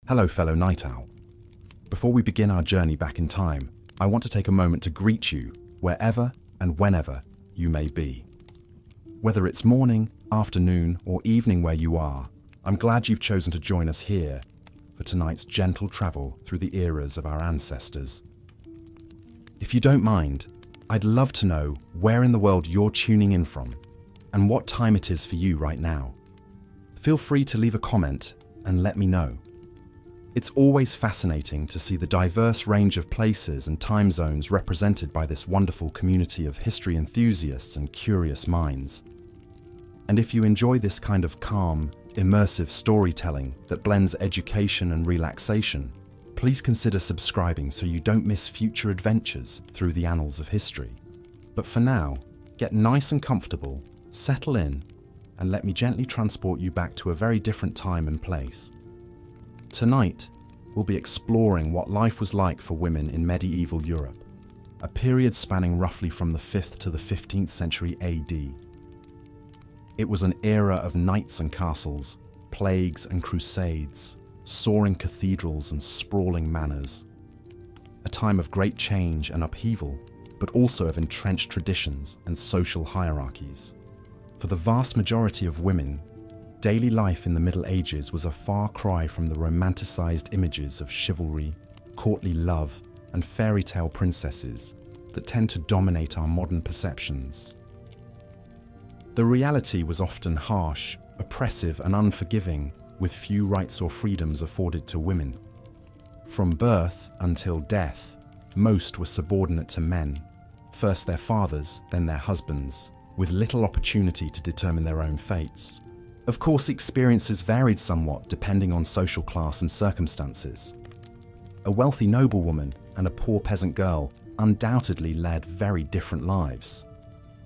Hello, fellow night owl. Before we begin our journey back in time, I want to take a moment to greet you wherever and whenever you may be. Whether it's morning, afternoon, or evening where you are, I'm glad you've chosen to join us here for tonight's gentle travel through the eras of our ancestors. If you don't mind, I'd love to know where in the world you're tuning in from and what time it is for you right now. Feel free to leave a comment and let me know. It's always fascinating to see the diverse range of places and time zones represented by this wonderful community of history enthusiasts and curious minds. And if you enjoy this kind of calm, immersive storytelling that blends education and relaxation, please consider subscribing so you don't miss future adventures through the annals of history. But for now, get nice and comfortable, settle in, and let me gently transport you back to a very different time and place. Tonight, we'll be exploring what life was like for women in medieval Europe, a period spanning roughly from the 5th to the 15th century AD. It was an era of knights and castles, plagues and crusades, soaring cathedrals and sprawling manors. A time of great change and upheaval, but also of entrenched traditions and social hierarchies. For the vast majority of women, daily life in the Middle Ages was a far cry from the romanticized images of chivalry, courtly love, and fairy tale princesses that tend to dominate our modern perceptions. The reality was often harsh, oppressive, and unforgiving, with few rights or freedoms afforded to women. From birth until death, most were subordinate to men, first their fathers, then their husbands, with little opportunity to determine their own fates. Of course, experiences varied somewhat depending on social class and circumstances. A wealthy noblewoman and a poor peasant girl undoubtedly led very different lives.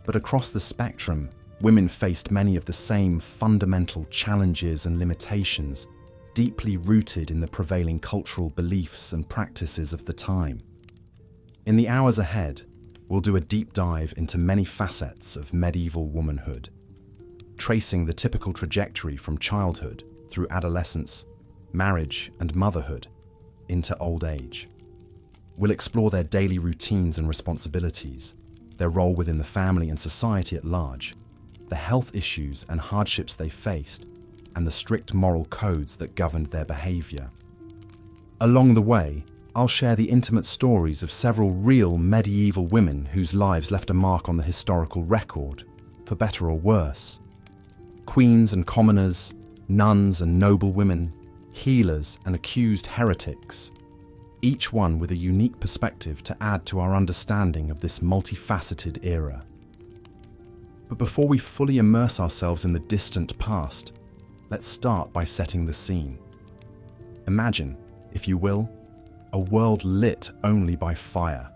But across the spectrum, women faced many of the same fundamental challenges and limitations deeply rooted in the prevailing cultural beliefs and practices of the time. In the hours ahead, we'll do a deep dive into many facets of medieval womanhood, tracing the typical trajectory from childhood through adolescence, marriage, and motherhood into old age. We'll explore their daily routines and responsibilities, their role within the family and society at large, the health issues and hardships they faced, and the strict moral codes that governed their behavior. Along the way, I'll share the intimate stories of several real medieval women whose lives left a mark on the historical record, for better or worse. Queens and commoners, nuns and noblewomen, healers and accused heretics, each one with a unique perspective to add to our understanding of this multifaceted era. But before we fully immerse ourselves in the distant past, let's start by setting the scene. Imagine, if you will, a world lit only by fire.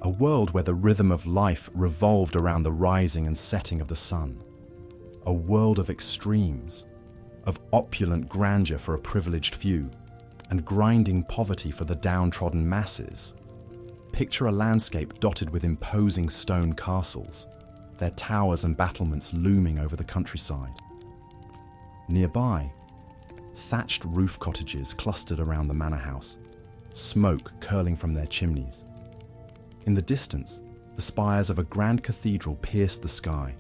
A world where the rhythm of life revolved around the rising and setting of the sun. A world of extremes, of opulent grandeur for a privileged few, and grinding poverty for the downtrodden masses. Picture a landscape dotted with imposing stone castles, their towers and battlements looming over the countryside. Nearby, thatched roof cottages clustered around the manor house, smoke curling from their chimneys. In the distance, the spires of a grand cathedral pierced the sky,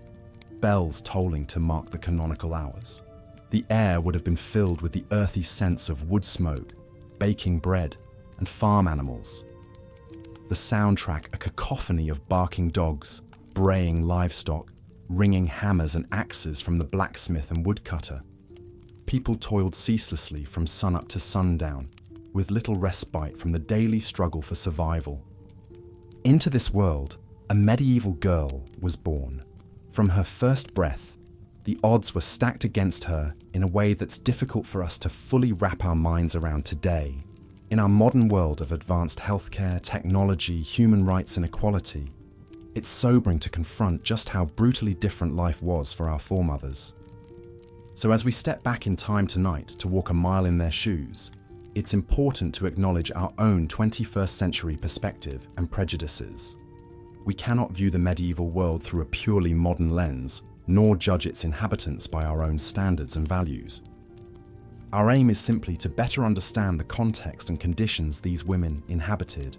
bells tolling to mark the canonical hours. The air would have been filled with the earthy scents of wood smoke, baking bread, and farm animals. The soundtrack a cacophony of barking dogs, braying livestock, ringing hammers and axes from the blacksmith and woodcutter. People toiled ceaselessly from sunup to sundown, with little respite from the daily struggle for survival. Into this world, a medieval girl was born. From her first breath, the odds were stacked against her in a way that's difficult for us to fully wrap our minds around today. In our modern world of advanced healthcare, technology, human rights and equality, it's sobering to confront just how brutally different life was for our foremothers. So as we step back in time tonight to walk a mile in their shoes, it's important to acknowledge our own 21st century perspective and prejudices. We cannot view the medieval world through a purely modern lens, nor judge its inhabitants by our own standards and values. Our aim is simply to better understand the context and conditions these women inhabited,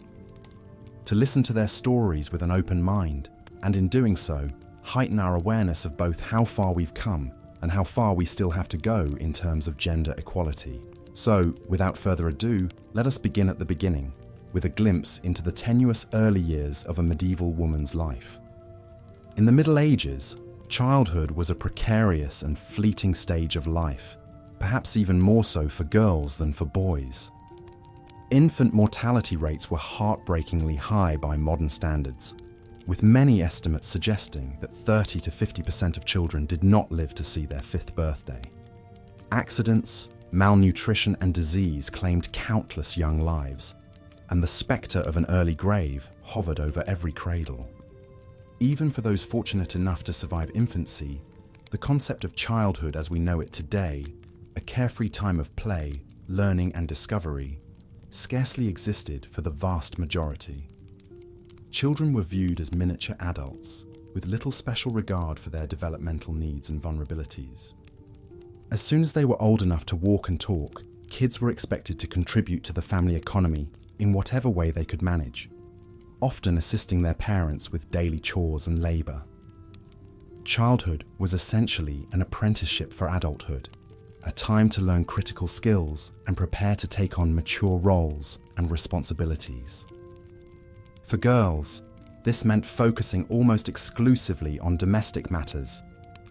to listen to their stories with an open mind, and in doing so, heighten our awareness of both how far we've come and how far we still have to go in terms of gender equality. So, without further ado, let us begin at the beginning, with a glimpse into the tenuous early years of a medieval woman's life. In the Middle Ages, childhood was a precarious and fleeting stage of life, perhaps even more so for girls than for boys. Infant mortality rates were heartbreakingly high by modern standards, with many estimates suggesting that 30 to 50% of children did not live to see their 5th birthday. Accidents, malnutrition and disease claimed countless young lives, and the spectre of an early grave hovered over every cradle. Even for those fortunate enough to survive infancy, the concept of childhood as we know it today, a carefree time of play, learning and discovery, scarcely existed for the vast majority. Children were viewed as miniature adults, with little special regard for their developmental needs and vulnerabilities. As soon as they were old enough to walk and talk, kids were expected to contribute to the family economy in whatever way they could manage, often assisting their parents with daily chores and labour. Childhood was essentially an apprenticeship for adulthood, a time to learn critical skills and prepare to take on mature roles and responsibilities. For girls, this meant focusing almost exclusively on domestic matters,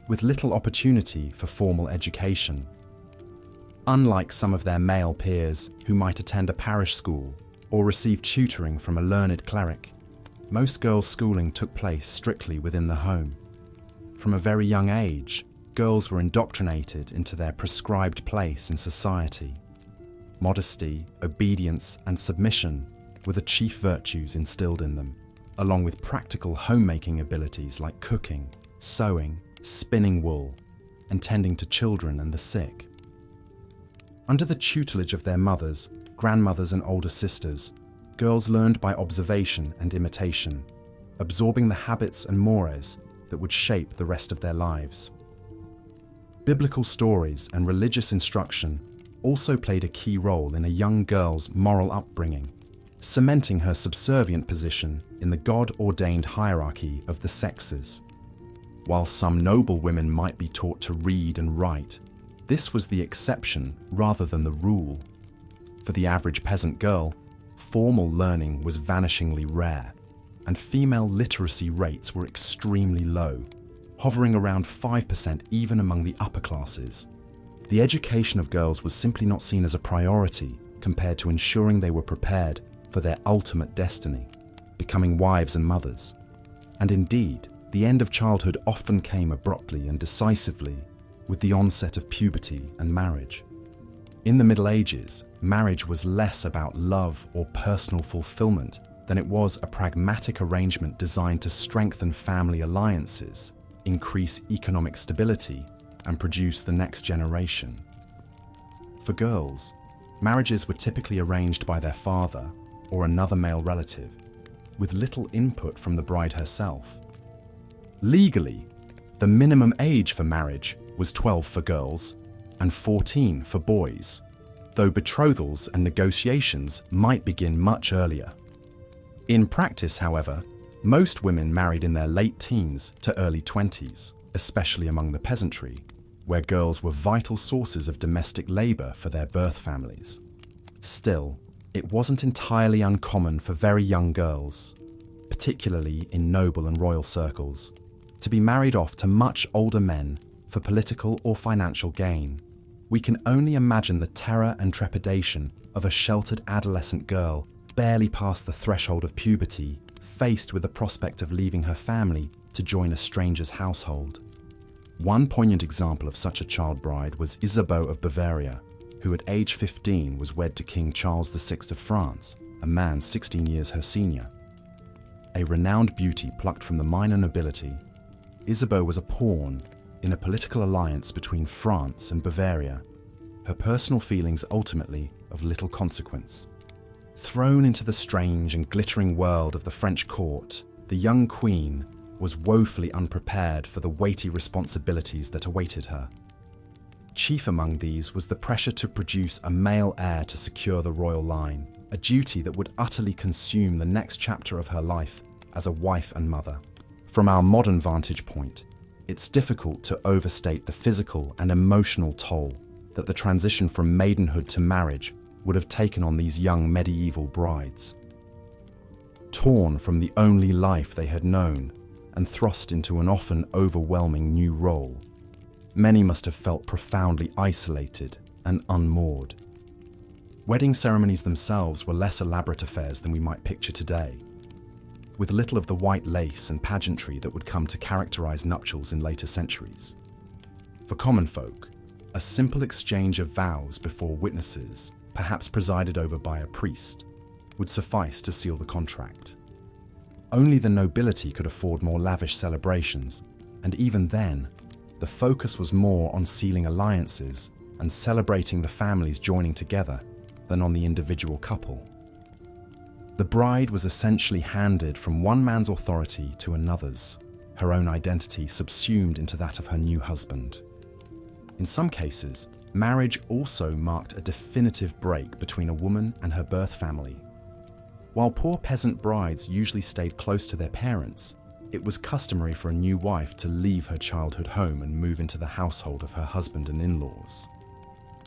with little opportunity for formal education. Unlike some of their male peers who might attend a parish school or receive tutoring from a learned cleric, most girls' schooling took place strictly within the home. From a very young age, girls were indoctrinated into their prescribed place in society. Modesty, obedience, and submission were the chief virtues instilled in them, along with practical homemaking abilities like cooking, sewing, spinning wool, and tending to children and the sick. Under the tutelage of their mothers, grandmothers, and older sisters, girls learned by observation and imitation, absorbing the habits and mores that would shape the rest of their lives. Biblical stories and religious instruction also played a key role in a young girl's moral upbringing, cementing her subservient position in the God-ordained hierarchy of the sexes. While some noble women might be taught to read and write, this was the exception rather than the rule. For the average peasant girl, formal learning was vanishingly rare, and female literacy rates were extremely low, hovering around 5% even among the upper classes. The education of girls was simply not seen as a priority compared to ensuring they were prepared for their ultimate destiny, becoming wives and mothers. And indeed, the end of childhood often came abruptly and decisively with the onset of puberty and marriage. In the Middle Ages, marriage was less about love or personal fulfillment than it was a pragmatic arrangement designed to strengthen family alliances, increase economic stability, and produce the next generation. For girls, marriages were typically arranged by their father or another male relative, with little input from the bride herself. Legally, the minimum age for marriage was 12 for girls and 14 for boys, though betrothals and negotiations might begin much earlier. In practice, however, most women married in their late teens to early 20s, especially among the peasantry, where girls were vital sources of domestic labour for their birth families. Still, it wasn't entirely uncommon for very young girls, particularly in noble and royal circles, to be married off to much older men for political or financial gain. We can only imagine the terror and trepidation of a sheltered adolescent girl barely past the threshold of puberty, faced with the prospect of leaving her family to join a stranger's household. One poignant example of such a child bride was Isabeau of Bavaria, who at age 15 was wed to King Charles VI of France, a man 16 years her senior. A renowned beauty plucked from the minor nobility, Isabeau was a pawn in a political alliance between France and Bavaria, her personal feelings ultimately of little consequence. Thrown into the strange and glittering world of the French court, the young queen was woefully unprepared for the weighty responsibilities that awaited her. Chief among these was the pressure to produce a male heir to secure the royal line, a duty that would utterly consume the next chapter of her life as a wife and mother. From our modern vantage point, it's difficult to overstate the physical and emotional toll that the transition from maidenhood to marriage would have taken on these young medieval brides. Torn from the only life they had known and thrust into an often overwhelming new role, many must have felt profoundly isolated and unmoored. Wedding ceremonies themselves were less elaborate affairs than we might picture today, with little of the white lace and pageantry that would come to characterize nuptials in later centuries. For common folk, a simple exchange of vows before witnesses, perhaps presided over by a priest, would suffice to seal the contract. Only the nobility could afford more lavish celebrations, and even then, the focus was more on sealing alliances and celebrating the families joining together than on the individual couple. The bride was essentially handed from one man's authority to another's, her own identity subsumed into that of her new husband. In some cases, marriage also marked a definitive break between a woman and her birth family. While poor peasant brides usually stayed close to their parents, it was customary for a new wife to leave her childhood home and move into the household of her husband and in-laws.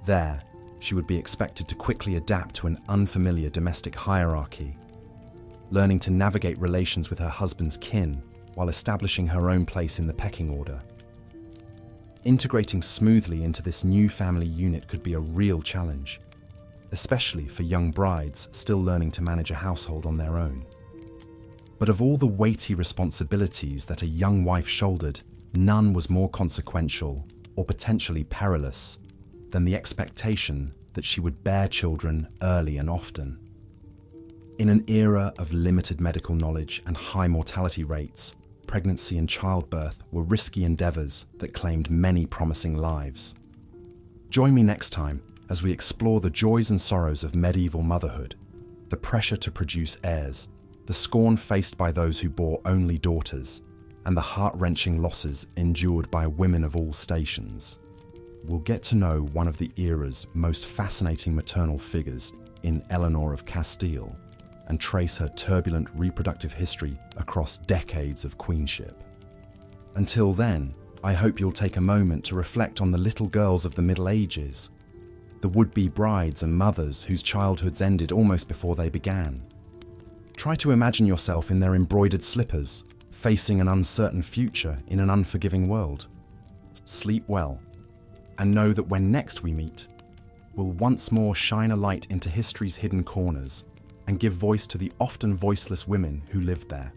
There, she would be expected to quickly adapt to an unfamiliar domestic hierarchy, learning to navigate relations with her husband's kin while establishing her own place in the pecking order. Integrating smoothly into this new family unit could be a real challenge, especially for young brides still learning to manage a household on their own. But of all the weighty responsibilities that a young wife shouldered, none was more consequential or potentially perilous than the expectation that she would bear children early and often. In an era of limited medical knowledge and high mortality rates, pregnancy and childbirth were risky endeavors that claimed many promising lives. Join me next time as we explore the joys and sorrows of medieval motherhood, the pressure to produce heirs, the scorn faced by those who bore only daughters, and the heart-wrenching losses endured by women of all stations. We'll get to know one of the era's most fascinating maternal figures in Eleanor of Castile, and trace her turbulent reproductive history across decades of queenship. Until then, I hope you'll take a moment to reflect on the little girls of the Middle Ages, the would-be brides and mothers whose childhoods ended almost before they began. Try to imagine yourself in their embroidered slippers, facing an uncertain future in an unforgiving world. Sleep well, and know that when next we meet, we'll once more shine a light into history's hidden corners and give voice to the often voiceless women who lived there.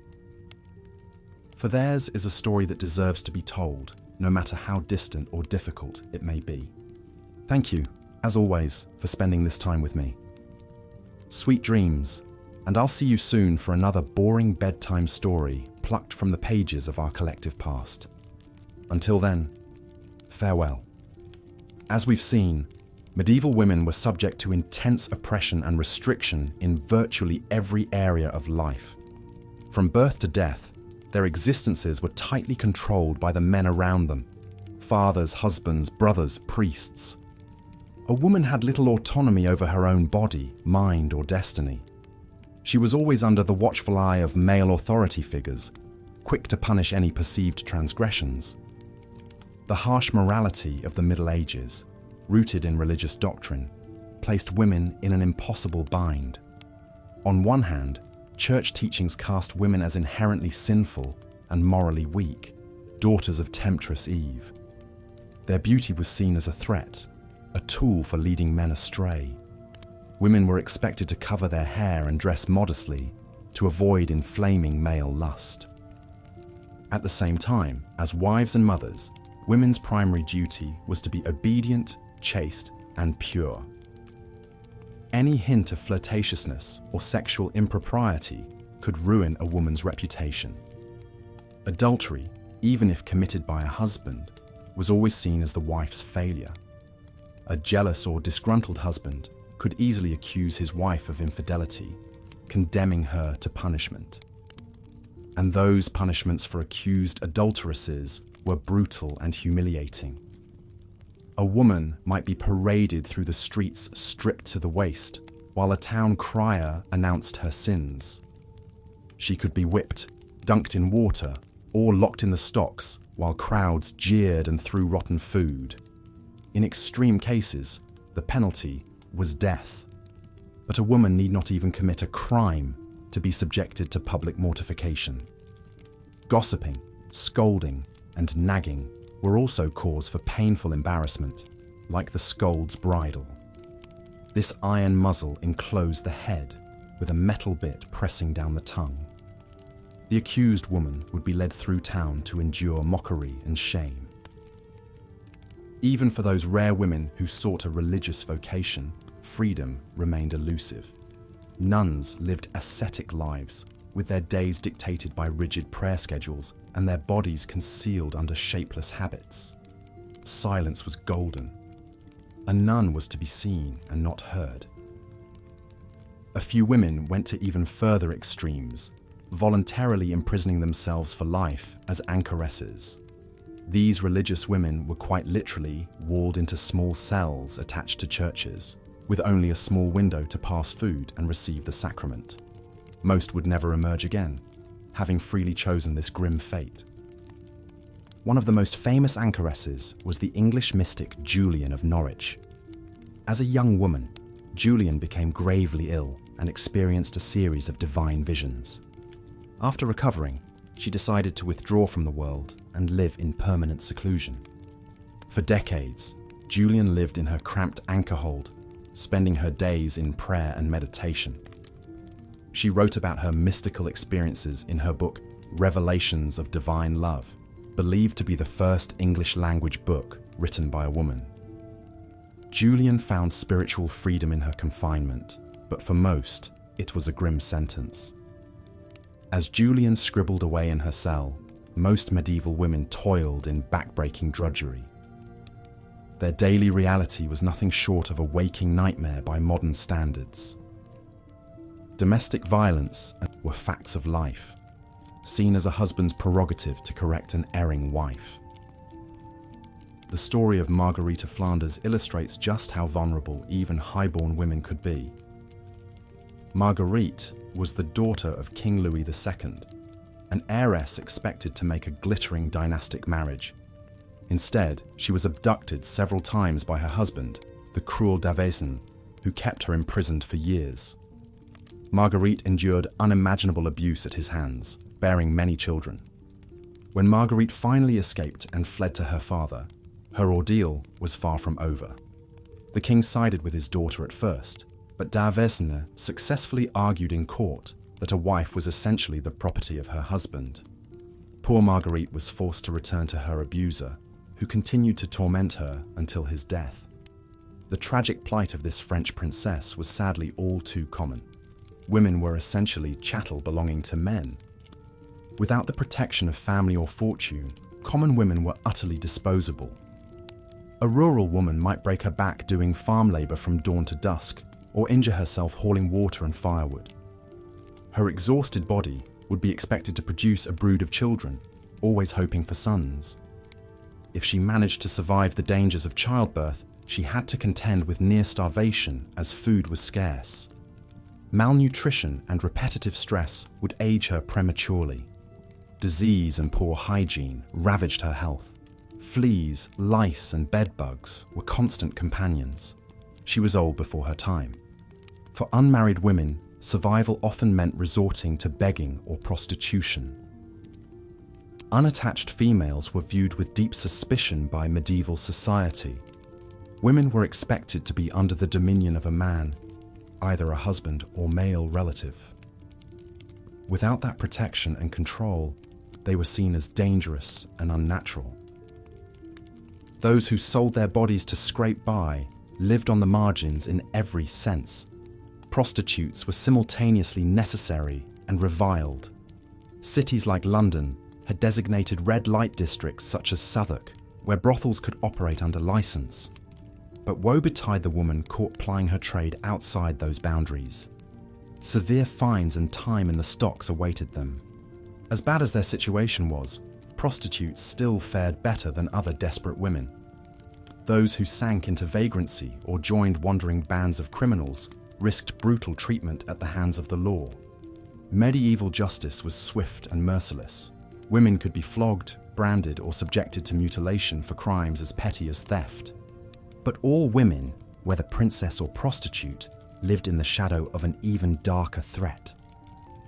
For theirs is a story that deserves to be told, no matter how distant or difficult it may be. Thank you, as always, for spending this time with me. Sweet dreams, and I'll see you soon for another boring bedtime story plucked from the pages of our collective past. Until then, farewell. As we've seen, medieval women were subject to intense oppression and restriction in virtually every area of life. From birth to death, their existences were tightly controlled by the men around them: fathers, husbands, brothers, priests. A woman had little autonomy over her own body, mind, or destiny. She was always under the watchful eye of male authority figures, quick to punish any perceived transgressions. The harsh morality of the Middle Ages, rooted in religious doctrine, placed women in an impossible bind. On one hand, church teachings cast women as inherently sinful and morally weak, daughters of temptress Eve. Their beauty was seen as a threat, a tool for leading men astray. Women were expected to cover their hair and dress modestly to avoid inflaming male lust. At the same time, as wives and mothers, women's primary duty was to be obedient, chaste, and pure. Any hint of flirtatiousness or sexual impropriety could ruin a woman's reputation. Adultery, even if committed by a husband, was always seen as the wife's failure. A jealous or disgruntled husband could easily accuse his wife of infidelity, condemning her to punishment. And those punishments for accused adulteresses were brutal and humiliating. A woman might be paraded through the streets stripped to the waist, while a town crier announced her sins. She could be whipped, dunked in water, or locked in the stocks while crowds jeered and threw rotten food. In extreme cases, the penalty was death. But a woman need not even commit a crime to be subjected to public mortification. Gossiping, scolding, and nagging were also cause for painful embarrassment, like the scold's bridle. This iron muzzle enclosed the head with a metal bit pressing down the tongue. The accused woman would be led through town to endure mockery and shame. Even for those rare women who sought a religious vocation, freedom remained elusive. Nuns lived ascetic lives, with their days dictated by rigid prayer schedules and their bodies concealed under shapeless habits. Silence was golden. A nun was to be seen and not heard. A few women went to even further extremes, voluntarily imprisoning themselves for life as anchoresses. These religious women were quite literally walled into small cells attached to churches, with only a small window to pass food and receive the sacrament. Most would never emerge again, having freely chosen this grim fate. One of the most famous anchoresses was the English mystic Julian of Norwich. As a young woman, Julian became gravely ill and experienced a series of divine visions. After recovering, she decided to withdraw from the world and live in permanent seclusion. For decades, Julian lived in her cramped anchor hold, spending her days in prayer and meditation. She wrote about her mystical experiences in her book, Revelations of Divine Love, believed to be the first English language book written by a woman. Julian found spiritual freedom in her confinement, but for most, it was a grim sentence. As Julian scribbled away in her cell, most medieval women toiled in backbreaking drudgery. Their daily reality was nothing short of a waking nightmare by modern standards. Domestic violence were facts of life, seen as a husband's prerogative to correct an erring wife. The story of Marguerite of Flanders illustrates just how vulnerable even highborn women could be. Marguerite was the daughter of King Louis II, an heiress expected to make a glittering dynastic marriage. Instead, she was abducted several times by her husband, the cruel Davesen, who kept her imprisoned for years. Marguerite endured unimaginable abuse at his hands, bearing many children. When Marguerite finally escaped and fled to her father, her ordeal was far from over. The king sided with his daughter at first, but Davesen successfully argued in court that a wife was essentially the property of her husband. Poor Marguerite was forced to return to her abuser, who continued to torment her until his death. The tragic plight of this French princess was sadly all too common. Women were essentially chattel belonging to men. Without the protection of family or fortune, common women were utterly disposable. A rural woman might break her back doing farm labor from dawn to dusk, or injure herself hauling water and firewood. Her exhausted body would be expected to produce a brood of children, always hoping for sons. If she managed to survive the dangers of childbirth, she had to contend with near starvation as food was scarce. Malnutrition and repetitive stress would age her prematurely. Disease and poor hygiene ravaged her health. Fleas, lice, and bedbugs were constant companions. She was old before her time. For unmarried women, survival often meant resorting to begging or prostitution. Unattached females were viewed with deep suspicion by medieval society. Women were expected to be under the dominion of a man, either a husband or male relative. Without that protection and control, they were seen as dangerous and unnatural. Those who sold their bodies to scrape by lived on the margins in every sense. Prostitutes were simultaneously necessary and reviled. Cities like London had designated red light districts such as Southwark, where brothels could operate under license. But woe betide the woman caught plying her trade outside those boundaries. Severe fines and time in the stocks awaited them. As bad as their situation was, prostitutes still fared better than other desperate women. Those who sank into vagrancy or joined wandering bands of criminals risked brutal treatment at the hands of the law. Medieval justice was swift and merciless. Women could be flogged, branded, or subjected to mutilation for crimes as petty as theft. But all women, whether princess or prostitute, lived in the shadow of an even darker threat.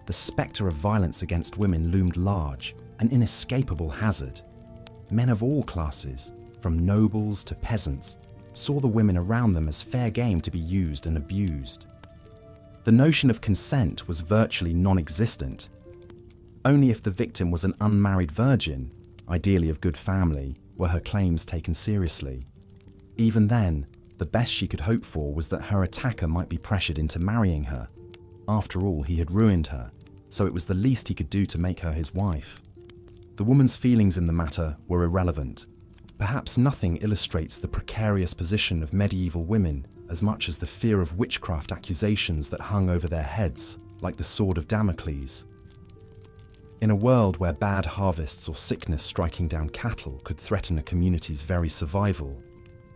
The spectre of violence against women loomed large, an inescapable hazard. Men of all classes, from nobles to peasants, saw the women around them as fair game to be used and abused. The notion of consent was virtually non-existent. Only if the victim was an unmarried virgin, ideally of good family, were her claims taken seriously. Even then, the best she could hope for was that her attacker might be pressured into marrying her. After all, he had ruined her, so it was the least he could do to make her his wife. The woman's feelings in the matter were irrelevant. Perhaps nothing illustrates the precarious position of medieval women as much as the fear of witchcraft accusations that hung over their heads, like the sword of Damocles. In a world where bad harvests or sickness striking down cattle could threaten a community's very survival,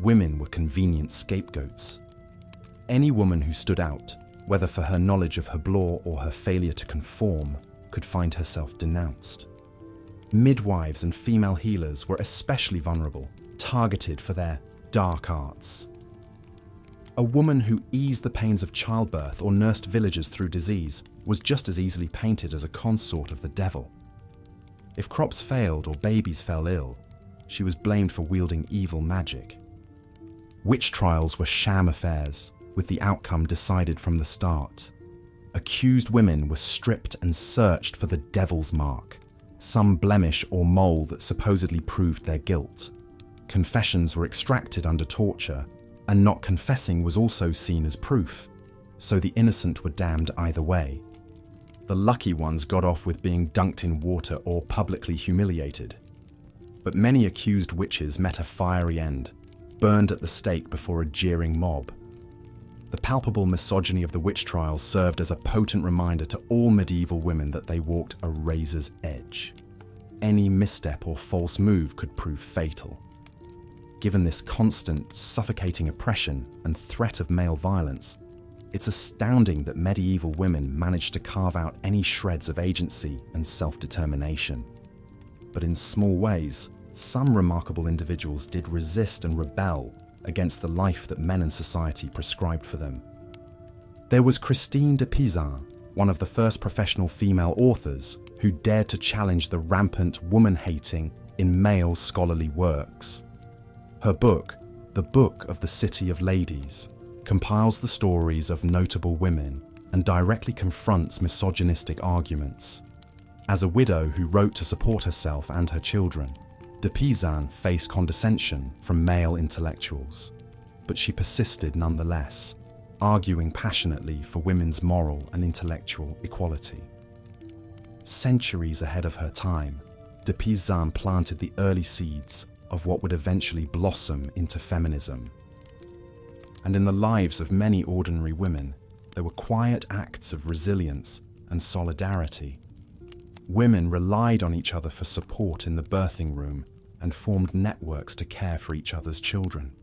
women were convenient scapegoats. Any woman who stood out, whether for her knowledge of Heblaw or her failure to conform, could find herself denounced. Midwives and female healers were especially vulnerable, targeted for their dark arts. A woman who eased the pains of childbirth or nursed villagers through disease was just as easily painted as a consort of the devil. If crops failed or babies fell ill, she was blamed for wielding evil magic. Witch trials were sham affairs, with the outcome decided from the start. Accused women were stripped and searched for the devil's mark, some blemish or mole that supposedly proved their guilt. Confessions were extracted under torture, and not confessing was also seen as proof, so the innocent were damned either way. The lucky ones got off with being dunked in water or publicly humiliated. But many accused witches met a fiery end, burned at the stake before a jeering mob. The palpable misogyny of the witch trials served as a potent reminder to all medieval women that they walked a razor's edge. Any misstep or false move could prove fatal. Given this constant, suffocating oppression and threat of male violence, it's astounding that medieval women managed to carve out any shreds of agency and self-determination. But in small ways, some remarkable individuals did resist and rebel against the life that men and society prescribed for them. There was Christine de Pizan, one of the first professional female authors who dared to challenge the rampant woman-hating in male scholarly works. Her book, The Book of the City of Ladies, compiles the stories of notable women and directly confronts misogynistic arguments. As a widow who wrote to support herself and her children, de Pizan faced condescension from male intellectuals, but she persisted nonetheless, arguing passionately for women's moral and intellectual equality. Centuries ahead of her time, de Pizan planted the early seeds of what would eventually blossom into feminism. And in the lives of many ordinary women, there were quiet acts of resilience and solidarity. Women relied on each other for support in the birthing room and formed networks to care for each other's children.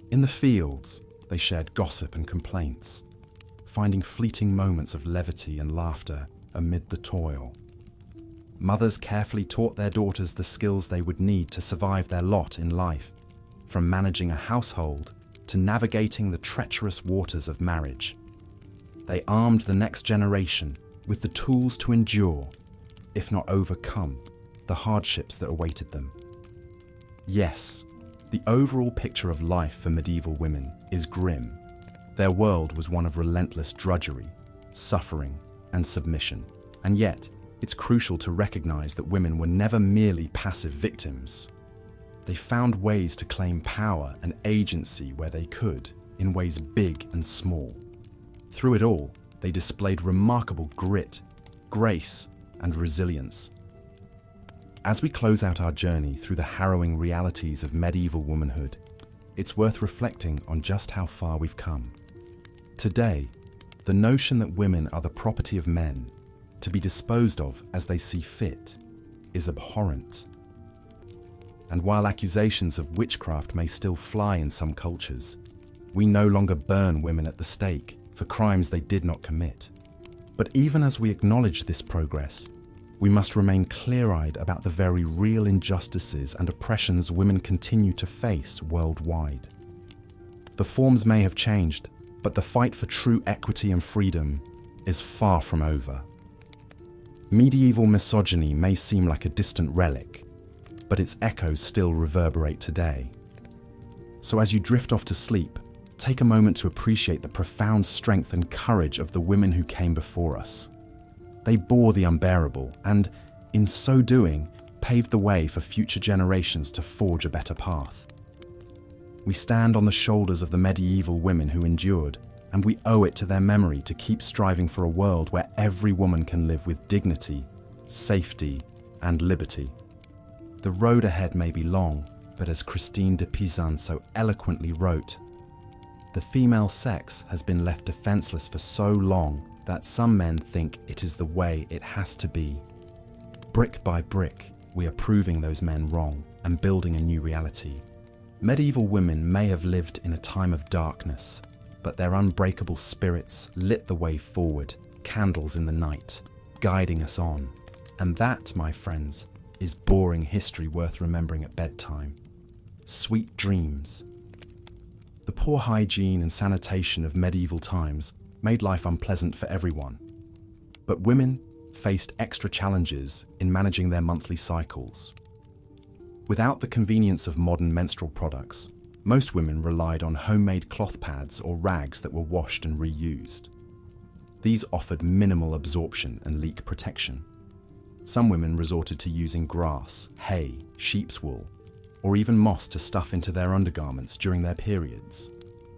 In the fields, they shared gossip and complaints, finding fleeting moments of levity and laughter amid the toil. Mothers carefully taught their daughters the skills they would need to survive their lot in life, from managing a household to navigating the treacherous waters of marriage. They armed the next generation with the tools to endure, if not overcome, the hardships that awaited them. Yes, the overall picture of life for medieval women is grim. Their world was one of relentless drudgery, suffering, and submission. And yet, it's crucial to recognize that women were never merely passive victims. They found ways to claim power and agency where they could, in ways big and small. Through it all, they displayed remarkable grit, grace, and resilience. As we close out our journey through the harrowing realities of medieval womanhood, it's worth reflecting on just how far we've come. Today, the notion that women are the property of men, to be disposed of as they see fit, is abhorrent. And while accusations of witchcraft may still fly in some cultures, we no longer burn women at the stake for crimes they did not commit. But even as we acknowledge this progress, we must remain clear-eyed about the very real injustices and oppressions women continue to face worldwide. The forms may have changed, but the fight for true equity and freedom is far from over. Medieval misogyny may seem like a distant relic, but its echoes still reverberate today. So as you drift off to sleep, take a moment to appreciate the profound strength and courage of the women who came before us. They bore the unbearable and, in so doing, paved the way for future generations to forge a better path. We stand on the shoulders of the medieval women who endured, and we owe it to their memory to keep striving for a world where every woman can live with dignity, safety, and liberty. The road ahead may be long, but as Christine de Pizan so eloquently wrote, the female sex has been left defenseless for so long that some men think it is the way it has to be. Brick by brick, we are proving those men wrong and building a new reality. Medieval women may have lived in a time of darkness, but their unbreakable spirits lit the way forward, candles in the night, guiding us on. And that, my friends, is boring history worth remembering at bedtime. Sweet dreams. The poor hygiene and sanitation of medieval times made life unpleasant for everyone. But women faced extra challenges in managing their monthly cycles. Without the convenience of modern menstrual products, most women relied on homemade cloth pads or rags that were washed and reused. These offered minimal absorption and leak protection. Some women resorted to using grass, hay, sheep's wool, or even moss to stuff into their undergarments during their periods.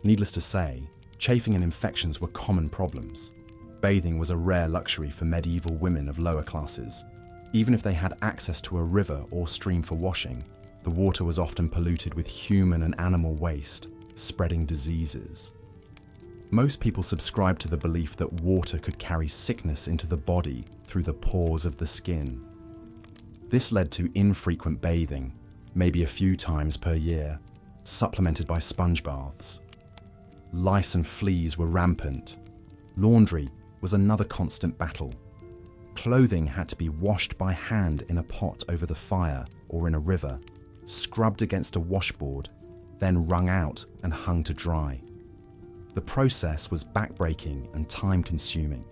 Needless to say, chafing and infections were common problems. Bathing was a rare luxury for medieval women of lower classes. Even if they had access to a river or stream for washing, the water was often polluted with human and animal waste, spreading diseases. Most people subscribed to the belief that water could carry sickness into the body through the pores of the skin. This led to infrequent bathing, maybe a few times per year, supplemented by sponge baths. Lice and fleas were rampant. Laundry was another constant battle. Clothing had to be washed by hand in a pot over the fire or in a river, scrubbed against a washboard, then wrung out and hung to dry. The process was backbreaking and time-consuming.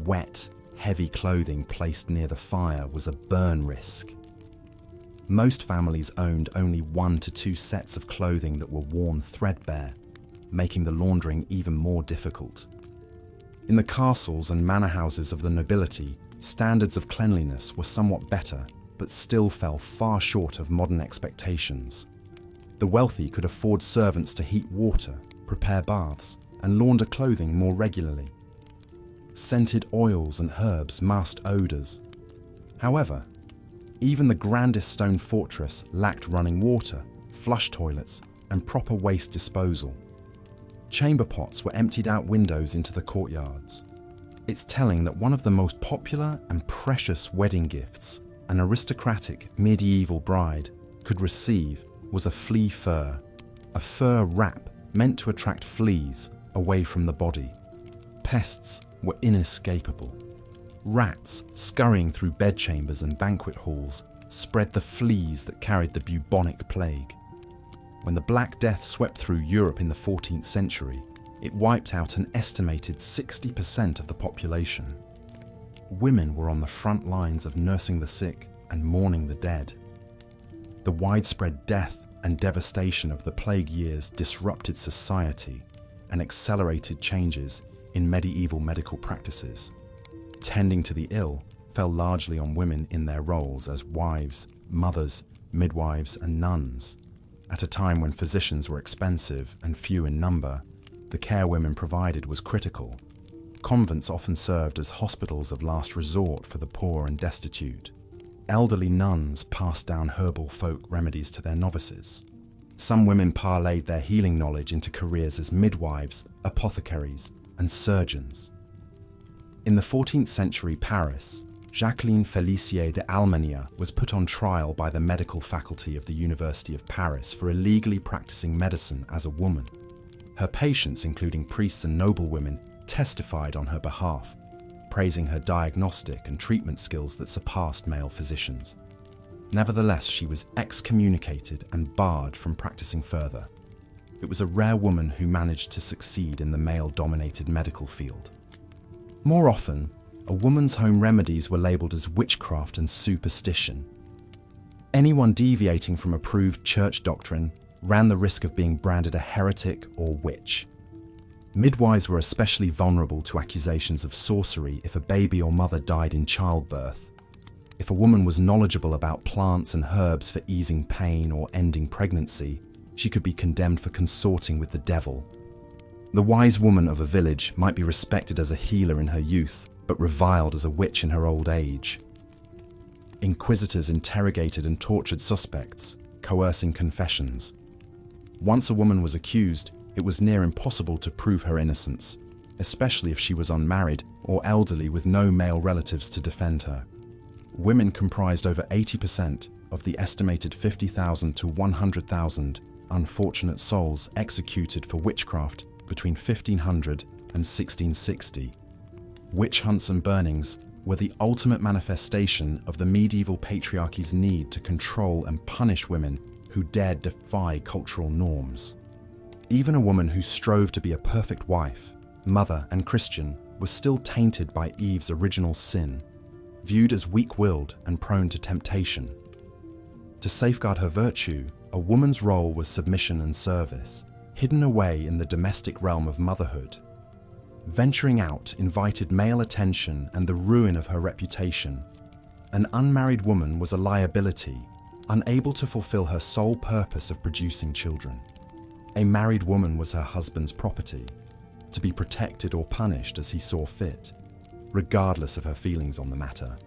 Wet, heavy clothing placed near the fire was a burn risk. Most families owned only 1 to 2 sets of clothing that were worn threadbare, making the laundering even more difficult. In the castles and manor houses of the nobility, standards of cleanliness were somewhat better, but still fell far short of modern expectations. The wealthy could afford servants to heat water, prepare baths, and launder clothing more regularly. Scented oils and herbs masked odours. However, even the grandest stone fortress lacked running water, flush toilets, and proper waste disposal. Chamber pots were emptied out windows into the courtyards. It's telling that one of the most popular and precious wedding gifts an aristocratic medieval bride could receive was a flea fur, a fur wrap meant to attract fleas away from the body. Pests were inescapable. Rats scurrying through bedchambers and banquet halls spread the fleas that carried the bubonic plague. When the Black Death swept through Europe in the 14th century, it wiped out an estimated 60% of the population. Women were on the front lines of nursing the sick and mourning the dead. The widespread death and devastation of the plague years disrupted society and accelerated changes in medieval medical practices. Tending to the ill fell largely on women in their roles as wives, mothers, midwives, and nuns. At a time when physicians were expensive and few in number, the care women provided was critical. Convents often served as hospitals of last resort for the poor and destitute. Elderly nuns passed down herbal folk remedies to their novices. Some women parlayed their healing knowledge into careers as midwives, apothecaries, and surgeons. In the 14th century Paris, Jacqueline Félicien de Almania was put on trial by the medical faculty of the University of Paris for illegally practicing medicine as a woman. Her patients, including priests and noblewomen, testified on her behalf, praising her diagnostic and treatment skills that surpassed male physicians. Nevertheless, she was excommunicated and barred from practicing further. It was a rare woman who managed to succeed in the male-dominated medical field. More often, a woman's home remedies were labelled as witchcraft and superstition. Anyone deviating from approved church doctrine ran the risk of being branded a heretic or witch. Midwives were especially vulnerable to accusations of sorcery if a baby or mother died in childbirth. If a woman was knowledgeable about plants and herbs for easing pain or ending pregnancy, she could be condemned for consorting with the devil. The wise woman of a village might be respected as a healer in her youth, but reviled as a witch in her old age. Inquisitors interrogated and tortured suspects, coercing confessions. Once a woman was accused, it was near impossible to prove her innocence, especially if she was unmarried or elderly with no male relatives to defend her. Women comprised over 80% of the estimated 50,000 to 100,000 unfortunate souls executed for witchcraft between 1500 and 1660. Witch hunts and burnings were the ultimate manifestation of the medieval patriarchy's need to control and punish women who dared defy cultural norms. Even a woman who strove to be a perfect wife, mother, and Christian was still tainted by Eve's original sin, viewed as weak-willed and prone to temptation. To safeguard her virtue, a woman's role was submission and service, hidden away in the domestic realm of motherhood. Venturing out invited male attention and the ruin of her reputation. An unmarried woman was a liability, unable to fulfill her sole purpose of producing children. A married woman was her husband's property, to be protected or punished as he saw fit, regardless of her feelings on the matter.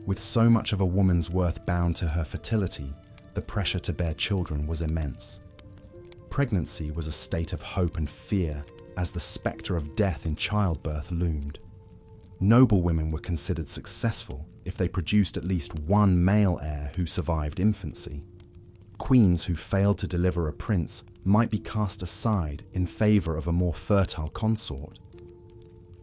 With so much of a woman's worth bound to her fertility, the pressure to bear children was immense. Pregnancy was a state of hope and fear as the spectre of death in childbirth loomed. Noble women were considered successful if they produced at least one male heir who survived infancy. Queens who failed to deliver a prince might be cast aside in favour of a more fertile consort.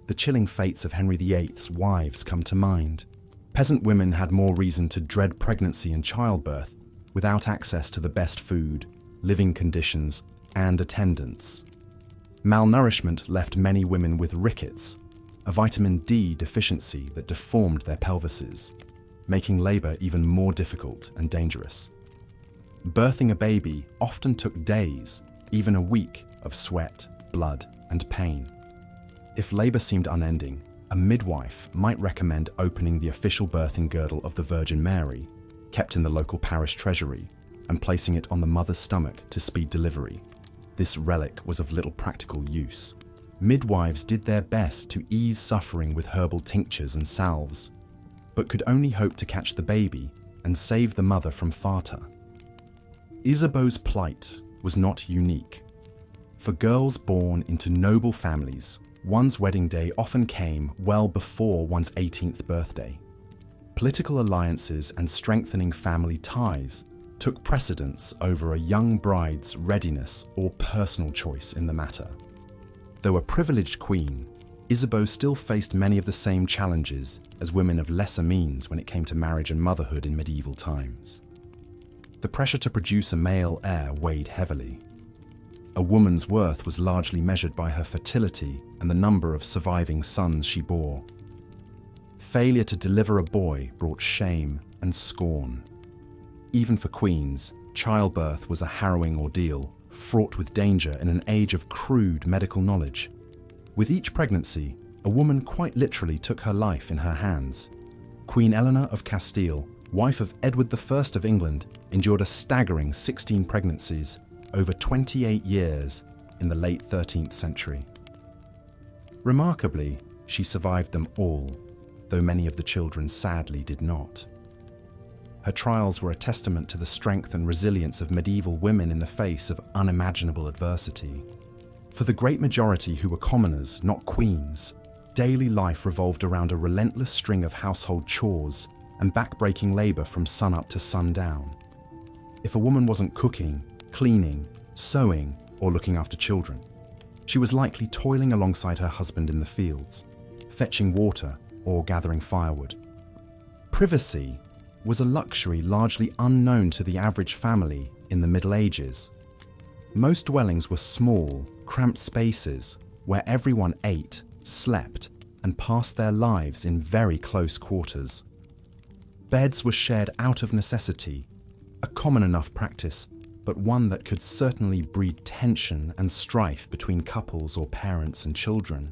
The chilling fates of Henry VIII's wives come to mind. Peasant women had more reason to dread pregnancy and childbirth without access to the best food, living conditions, and attendance. Malnourishment left many women with rickets, a vitamin D deficiency that deformed their pelvises, making labour even more difficult and dangerous. Birthing a baby often took days, even a week, of sweat, blood, and pain. If labour seemed unending, a midwife might recommend opening the official birthing girdle of the Virgin Mary, kept in the local parish treasury, and placing it on the mother's stomach to speed delivery. This relic was of little practical use. Midwives did their best to ease suffering with herbal tinctures and salves, but could only hope to catch the baby and save the mother from farta. Isabeau's plight was not unique. For girls born into noble families, one's wedding day often came well before one's 18th birthday. Political alliances and strengthening family ties took precedence over a young bride's readiness or personal choice in the matter. Though a privileged queen, Isabeau still faced many of the same challenges as women of lesser means when it came to marriage and motherhood in medieval times. The pressure to produce a male heir weighed heavily. A woman's worth was largely measured by her fertility and the number of surviving sons she bore. Failure to deliver a boy brought shame and scorn. Even for queens, childbirth was a harrowing ordeal, fraught with danger in an age of crude medical knowledge. With each pregnancy, a woman quite literally took her life in her hands. Queen Eleanor of Castile, wife of Edward I of England, endured a staggering 16 pregnancies over 28 years in the late 13th century. Remarkably, she survived them all, though many of the children sadly did not. Her trials were a testament to the strength and resilience of medieval women in the face of unimaginable adversity. For the great majority who were commoners, not queens, daily life revolved around a relentless string of household chores and back-breaking labor from sunup to sundown. If a woman wasn't cooking, cleaning, sewing, or looking after children, she was likely toiling alongside her husband in the fields, fetching water or gathering firewood. Privacy was a luxury largely unknown to the average family in the Middle Ages. Most dwellings were small, cramped spaces where everyone ate, slept, and passed their lives in very close quarters. Beds were shared out of necessity, a common enough practice, but one that could certainly breed tension and strife between couples or parents and children.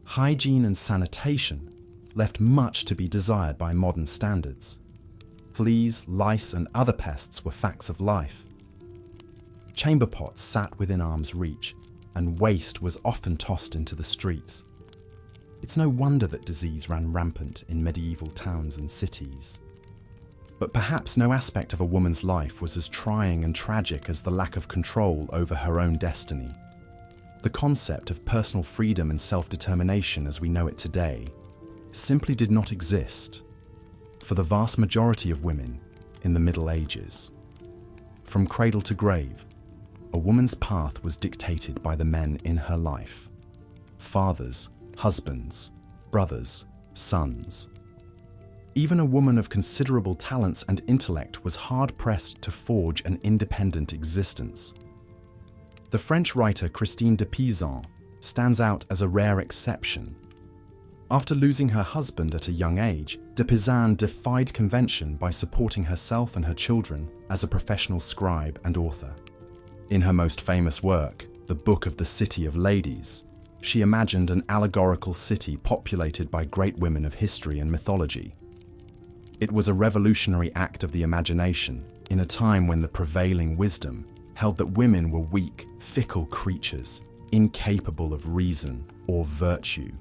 Hygiene and sanitation left much to be desired by modern standards. Fleas, lice, and other pests were facts of life. Chamber pots sat within arm's reach, and waste was often tossed into the streets. It's no wonder that disease ran rampant in medieval towns and cities. But perhaps no aspect of a woman's life was as trying and tragic as the lack of control over her own destiny. The concept of personal freedom and self-determination as we know it today simply did not exist for the vast majority of women in the Middle Ages. From cradle to grave, a woman's path was dictated by the men in her life: fathers, husbands, brothers, sons. Even a woman of considerable talents and intellect was hard-pressed to forge an independent existence. The French writer Christine de Pizan stands out as a rare exception. After losing her husband at a young age, de Pizan defied convention by supporting herself and her children as a professional scribe and author. In her most famous work, The Book of the City of Ladies, she imagined an allegorical city populated by great women of history and mythology. It was a revolutionary act of the imagination in a time when the prevailing wisdom held that women were weak, fickle creatures, incapable of reason or virtue.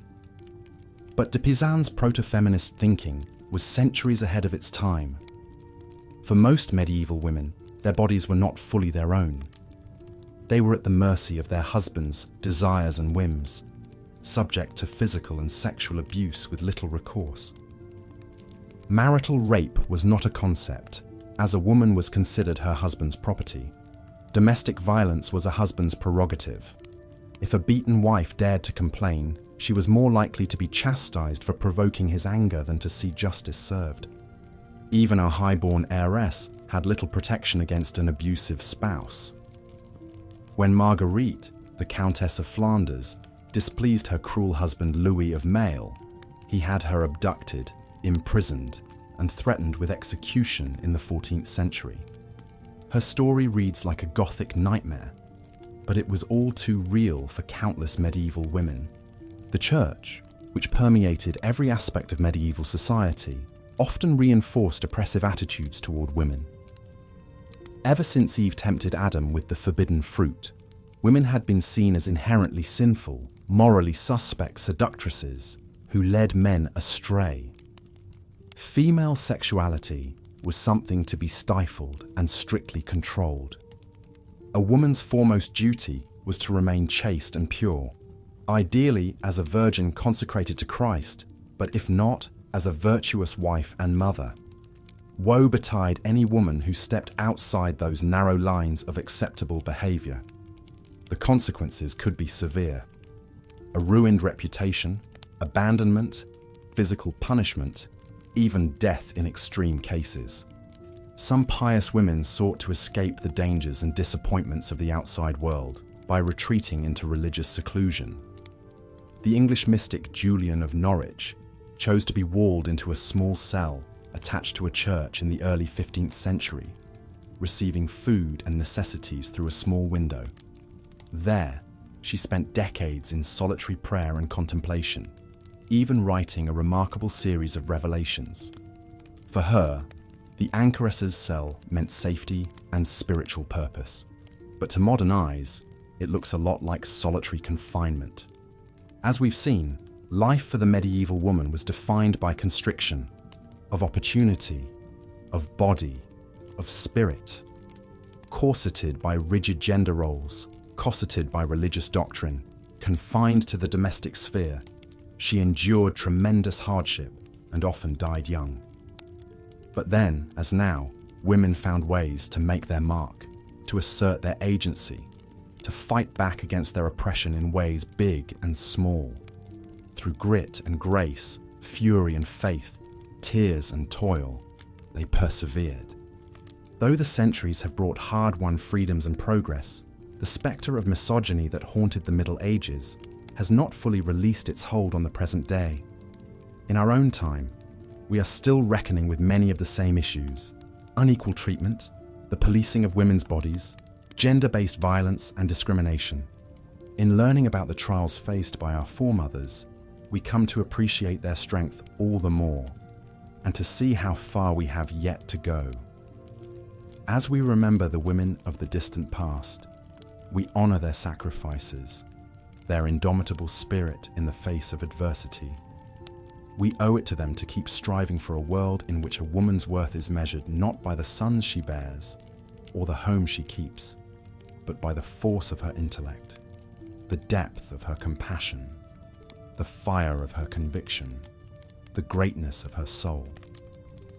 But de Pizan's proto-feminist thinking was centuries ahead of its time. For most medieval women, their bodies were not fully their own. They were at the mercy of their husbands' desires and whims, subject to physical and sexual abuse with little recourse. Marital rape was not a concept, as a woman was considered her husband's property. Domestic violence was a husband's prerogative. If a beaten wife dared to complain, she was more likely to be chastised for provoking his anger than to see justice served. Even a high-born heiress had little protection against an abusive spouse. When Marguerite, the Countess of Flanders, displeased her cruel husband Louis of Maille, he had her abducted, imprisoned, and threatened with execution in the 14th century. Her story reads like a Gothic nightmare, but it was all too real for countless medieval women. The Church, which permeated every aspect of medieval society, often reinforced oppressive attitudes toward women. Ever since Eve tempted Adam with the forbidden fruit, women had been seen as inherently sinful, morally suspect seductresses who led men astray. Female sexuality was something to be stifled and strictly controlled. A woman's foremost duty was to remain chaste and pure, ideally as a virgin consecrated to Christ, but if not, as a virtuous wife and mother. Woe betide any woman who stepped outside those narrow lines of acceptable behavior. The consequences could be severe: a ruined reputation, abandonment, physical punishment, even death in extreme cases. Some pious women sought to escape the dangers and disappointments of the outside world by retreating into religious seclusion. The English mystic Julian of Norwich chose to be walled into a small cell attached to a church in the early 15th century, receiving food and necessities through a small window. There, she spent decades in solitary prayer and contemplation, even writing a remarkable series of revelations. For her, the anchoress's cell meant safety and spiritual purpose. But to modern eyes, it looks a lot like solitary confinement. As we've seen, life for the medieval woman was defined by constriction, of opportunity, of body, of spirit. Corseted by rigid gender roles, cosseted by religious doctrine, confined to the domestic sphere, She endured tremendous hardship and often died young. But then, as now, women found ways to make their mark, to assert their agency, to fight back against their oppression in ways big and small. Through grit and grace, fury and faith, tears and toil, they persevered. Though the centuries have brought hard-won freedoms and progress, the spectre of misogyny that haunted the Middle Ages has not fully released its hold on the present day. In our own time, we are still reckoning with many of the same issues: unequal treatment, the policing of women's bodies, gender-based violence and discrimination. In learning about the trials faced by our foremothers, we come to appreciate their strength all the more, and to see how far we have yet to go. As we remember the women of the distant past, we honor their sacrifices, their indomitable spirit in the face of adversity. We owe it to them to keep striving for a world in which a woman's worth is measured not by the sons she bears or the home she keeps, but by the force of her intellect, the depth of her compassion, the fire of her conviction, the greatness of her soul.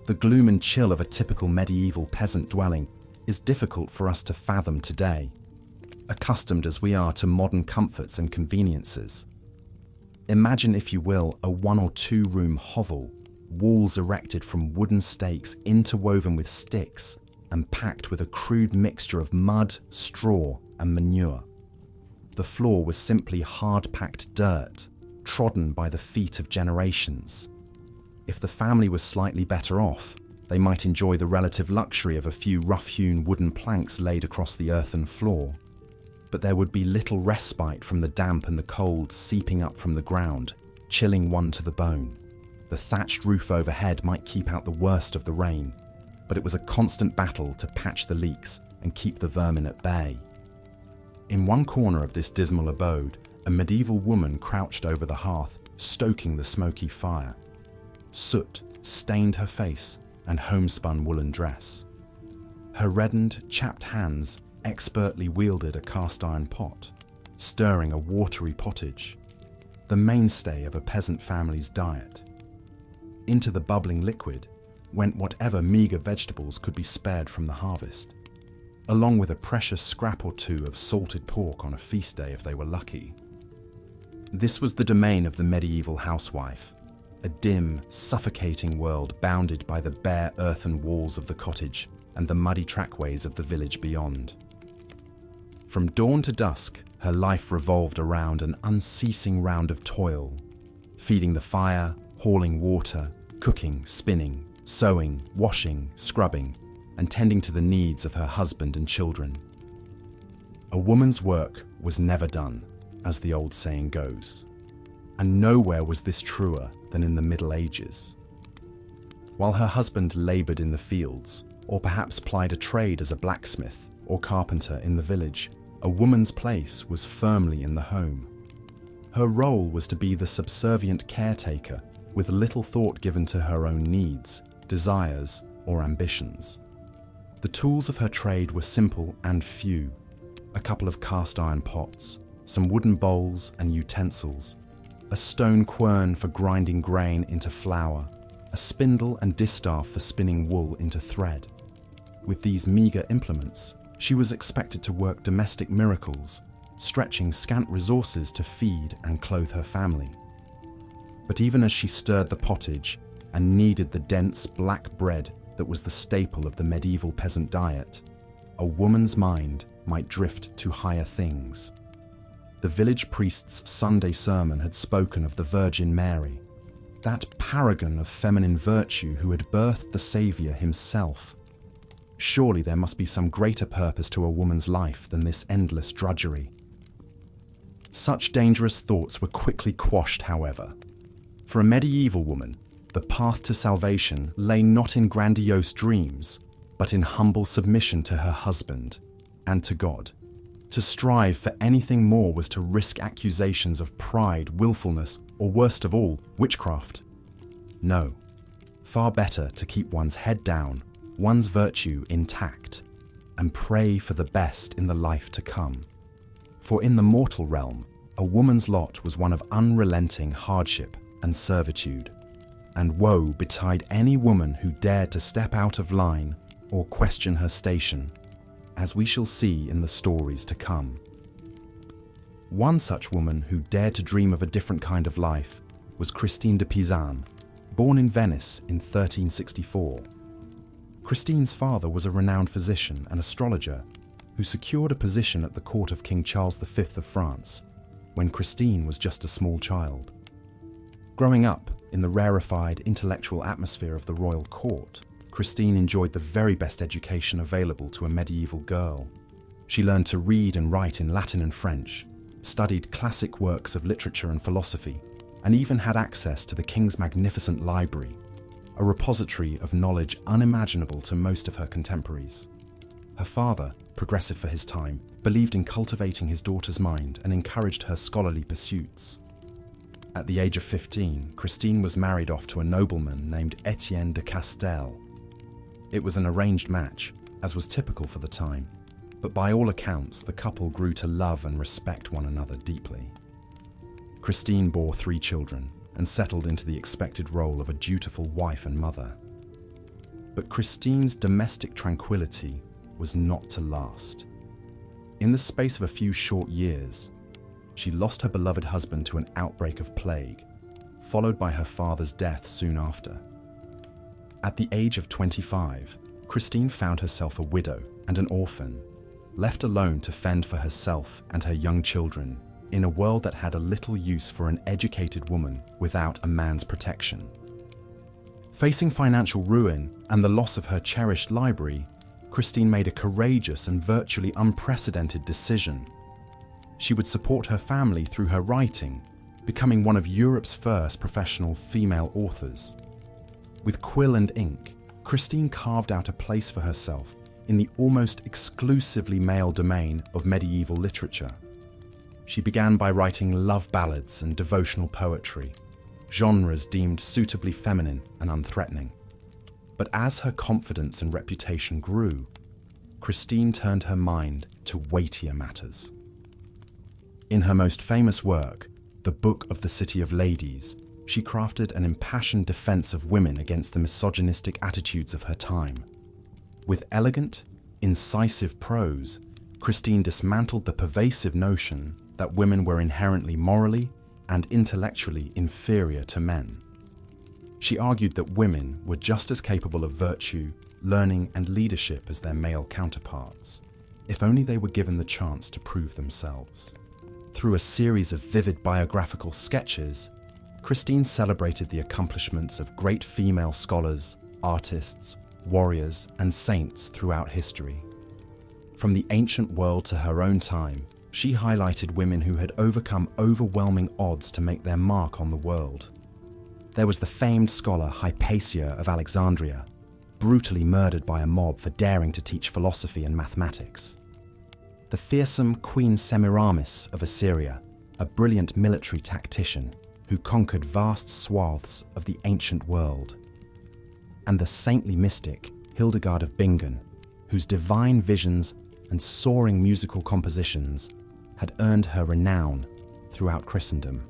The gloom and chill of a typical medieval peasant dwelling is difficult for us to fathom today, accustomed as we are to modern comforts and conveniences. Imagine, if you will, a 1 or 2 room hovel, walls erected from wooden stakes interwoven with sticks and packed with a crude mixture of mud, straw, and manure. The floor was simply hard-packed dirt, trodden by the feet of generations. If the family was slightly better off, they might enjoy the relative luxury of a few rough-hewn wooden planks laid across the earthen floor. But there would be little respite from the damp and the cold seeping up from the ground, chilling one to the bone. The thatched roof overhead might keep out the worst of the rain, but it was a constant battle to patch the leaks and keep the vermin at bay. In one corner of this dismal abode, a medieval woman crouched over the hearth, stoking the smoky fire. Soot stained her face and homespun woolen dress. Her reddened, chapped hands expertly wielded a cast-iron pot, stirring a watery pottage, the mainstay of a peasant family's diet. Into the bubbling liquid went whatever meagre vegetables could be spared from the harvest, along with a precious scrap or two of salted pork on a feast day if they were lucky. This was the domain of the medieval housewife, a dim, suffocating world bounded by the bare earthen walls of the cottage and the muddy trackways of the village beyond. From dawn to dusk, her life revolved around an unceasing round of toil, feeding the fire, hauling water, cooking, spinning, sewing, washing, scrubbing, and tending to the needs of her husband and children. A woman's work was never done, as the old saying goes, and nowhere was this truer than in the Middle Ages. While her husband laboured in the fields, or perhaps plied a trade as a blacksmith or carpenter in the village, a woman's place was firmly in the home. Her role was to be the subservient caretaker, with little thought given to her own needs, desires, or ambitions. The tools of her trade were simple and few: a couple of cast-iron pots, some wooden bowls and utensils, a stone quern for grinding grain into flour, a spindle and distaff for spinning wool into thread. With these meagre implements, she was expected to work domestic miracles, stretching scant resources to feed and clothe her family. But even as she stirred the pottage and kneaded the dense black bread that was the staple of the medieval peasant diet, a woman's mind might drift to higher things. The village priest's Sunday sermon had spoken of the Virgin Mary, that paragon of feminine virtue who had birthed the Saviour himself. Surely there must be some greater purpose to a woman's life than this endless drudgery. Such dangerous thoughts were quickly quashed, however. For a medieval woman, the path to salvation lay not in grandiose dreams, but in humble submission to her husband and to God. To strive for anything more was to risk accusations of pride, willfulness, or worst of all, witchcraft. No, far better to keep one's head down, one's virtue intact, and pray for the best in the life to come. For in the mortal realm, a woman's lot was one of unrelenting hardship and servitude, and woe betide any woman who dared to step out of line or question her station, as we shall see in the stories to come. One such woman who dared to dream of a different kind of life was Christine de Pizan, born in Venice in 1364. Christine's father was a renowned physician and astrologer who secured a position at the court of King Charles V of France when Christine was just a small child. Growing up in the rarefied intellectual atmosphere of the royal court, Christine enjoyed the very best education available to a medieval girl. She learned to read and write in Latin and French, studied classic works of literature and philosophy, and even had access to the king's magnificent library, a repository of knowledge unimaginable to most of her contemporaries. Her father, progressive for his time, believed in cultivating his daughter's mind and encouraged her scholarly pursuits. At the age of 15, Christine was married off to a nobleman named Etienne de Castel. It was an arranged match, as was typical for the time, but by all accounts, the couple grew to love and respect one another deeply. Christine bore 3 children and settled into the expected role of a dutiful wife and mother. But Christine's domestic tranquility was not to last. In the space of a few short years, she lost her beloved husband to an outbreak of plague, followed by her father's death soon after. At the age of 25, Christine found herself a widow and an orphan, left alone to fend for herself and her young children in a world that had a little use for an educated woman without a man's protection. Facing financial ruin and the loss of her cherished library, Christine made a courageous and virtually unprecedented decision. She would support her family through her writing, becoming one of Europe's first professional female authors. With quill and ink, Christine carved out a place for herself in the almost exclusively male domain of medieval literature. She began by writing love ballads and devotional poetry, genres deemed suitably feminine and unthreatening. But as her confidence and reputation grew, Christine turned her mind to weightier matters. In her most famous work, The Book of the City of Ladies, she crafted an impassioned defense of women against the misogynistic attitudes of her time. With elegant, incisive prose, Christine dismantled the pervasive notion that women were inherently morally and intellectually inferior to men. She argued that women were just as capable of virtue, learning, and leadership as their male counterparts, if only they were given the chance to prove themselves. Through a series of vivid biographical sketches, Christine celebrated the accomplishments of great female scholars, artists, warriors, and saints throughout history. From the ancient world to her own time, she highlighted women who had overcome overwhelming odds to make their mark on the world. There was the famed scholar Hypatia of Alexandria, brutally murdered by a mob for daring to teach philosophy and mathematics. The fearsome Queen Semiramis of Assyria, a brilliant military tactician who conquered vast swaths of the ancient world. And the saintly mystic Hildegard of Bingen, whose divine visions and soaring musical compositions had earned her renown throughout Christendom.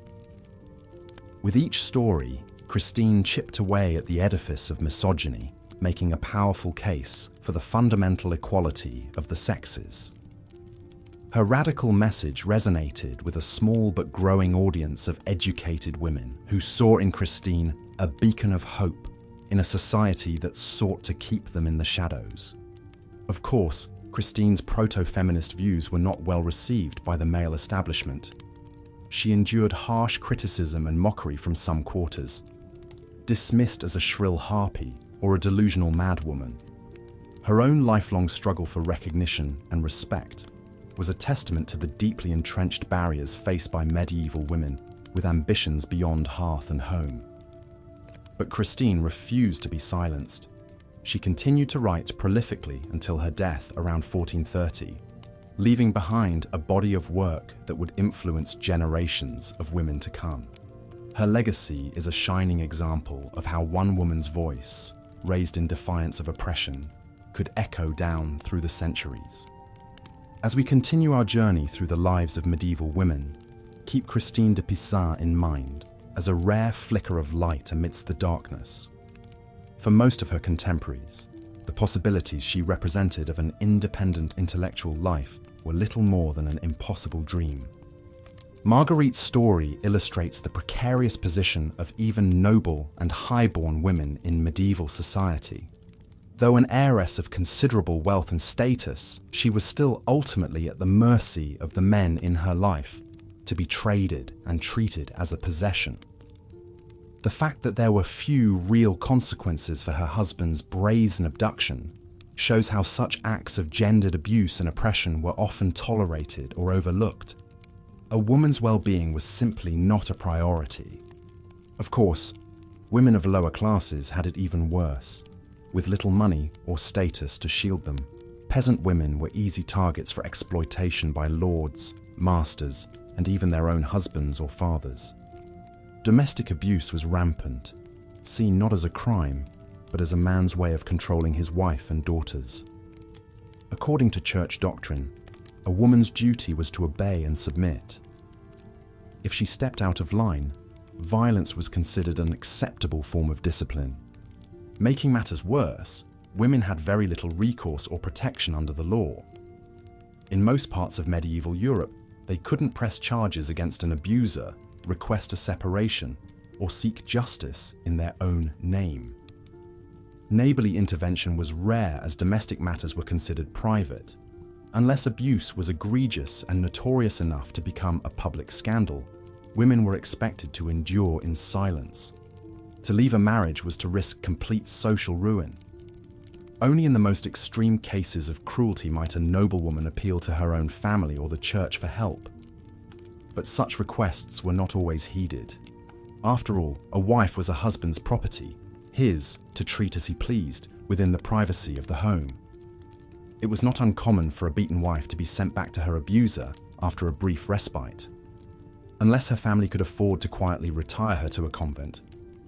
With each story, Christine chipped away at the edifice of misogyny, making a powerful case for the fundamental equality of the sexes. Her radical message resonated with a small but growing audience of educated women who saw in Christine a beacon of hope in a society that sought to keep them in the shadows. Of course, Christine's proto-feminist views were not well received by the male establishment. She endured harsh criticism and mockery from some quarters, dismissed as a shrill harpy or a delusional madwoman. Her own lifelong struggle for recognition and respect was a testament to the deeply entrenched barriers faced by medieval women with ambitions beyond hearth and home. But Christine refused to be silenced. She continued to write prolifically until her death around 1430, leaving behind a body of work that would influence generations of women to come. Her legacy is a shining example of how one woman's voice, raised in defiance of oppression, could echo down through the centuries. As we continue our journey through the lives of medieval women, keep Christine de Pizan in mind as a rare flicker of light amidst the darkness. For most of her contemporaries, the possibilities she represented of an independent intellectual life were little more than an impossible dream. Marguerite's story illustrates the precarious position of even noble and high-born women in medieval society. Though an heiress of considerable wealth and status, she was still ultimately at the mercy of the men in her life, to be traded and treated as a possession. The fact that there were few real consequences for her husband's brazen abduction shows how such acts of gendered abuse and oppression were often tolerated or overlooked. A woman's well-being was simply not a priority. Of course, women of lower classes had it even worse. With little money or status to shield them, peasant women were easy targets for exploitation by lords, masters, and even their own husbands or fathers. Domestic abuse was rampant, seen not as a crime, but as a man's way of controlling his wife and daughters. According to church doctrine, a woman's duty was to obey and submit. If she stepped out of line, violence was considered an acceptable form of discipline. Making matters worse, women had very little recourse or protection under the law. In most parts of medieval Europe, they couldn't press charges against an abuser, request a separation, or seek justice in their own name. Neighborly intervention was rare as domestic matters were considered private. Unless abuse was egregious and notorious enough to become a public scandal, women were expected to endure in silence. To leave a marriage was to risk complete social ruin. Only in the most extreme cases of cruelty might a noblewoman appeal to her own family or the church for help. But such requests were not always heeded. After all, a wife was a husband's property, his to treat as he pleased within the privacy of the home. It was not uncommon for a beaten wife to be sent back to her abuser after a brief respite. Unless her family could afford to quietly retire her to a convent,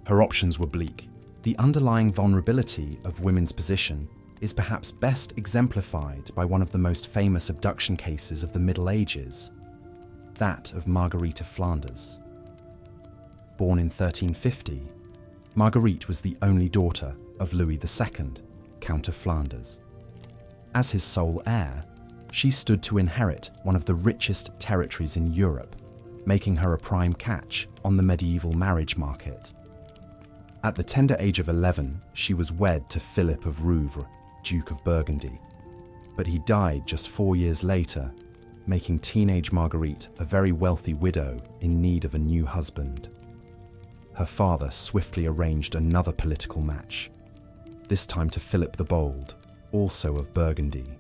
her options were bleak. The underlying vulnerability of women's position is perhaps best exemplified by one of the most famous abduction cases of the Middle Ages, that of Marguerite of Flanders. Born in 1350, Marguerite was the only daughter of Louis II, Count of Flanders. As his sole heir, she stood to inherit one of the richest territories in Europe, making her a prime catch on the medieval marriage market. At the tender age of 11, she was wed to Philip of Rouvre, Duke of Burgundy, but he died just 4 years later, making teenage Marguerite a very wealthy widow in need of a new husband. Her father swiftly arranged another political match, this time to Philip the Bold, also of Burgundy.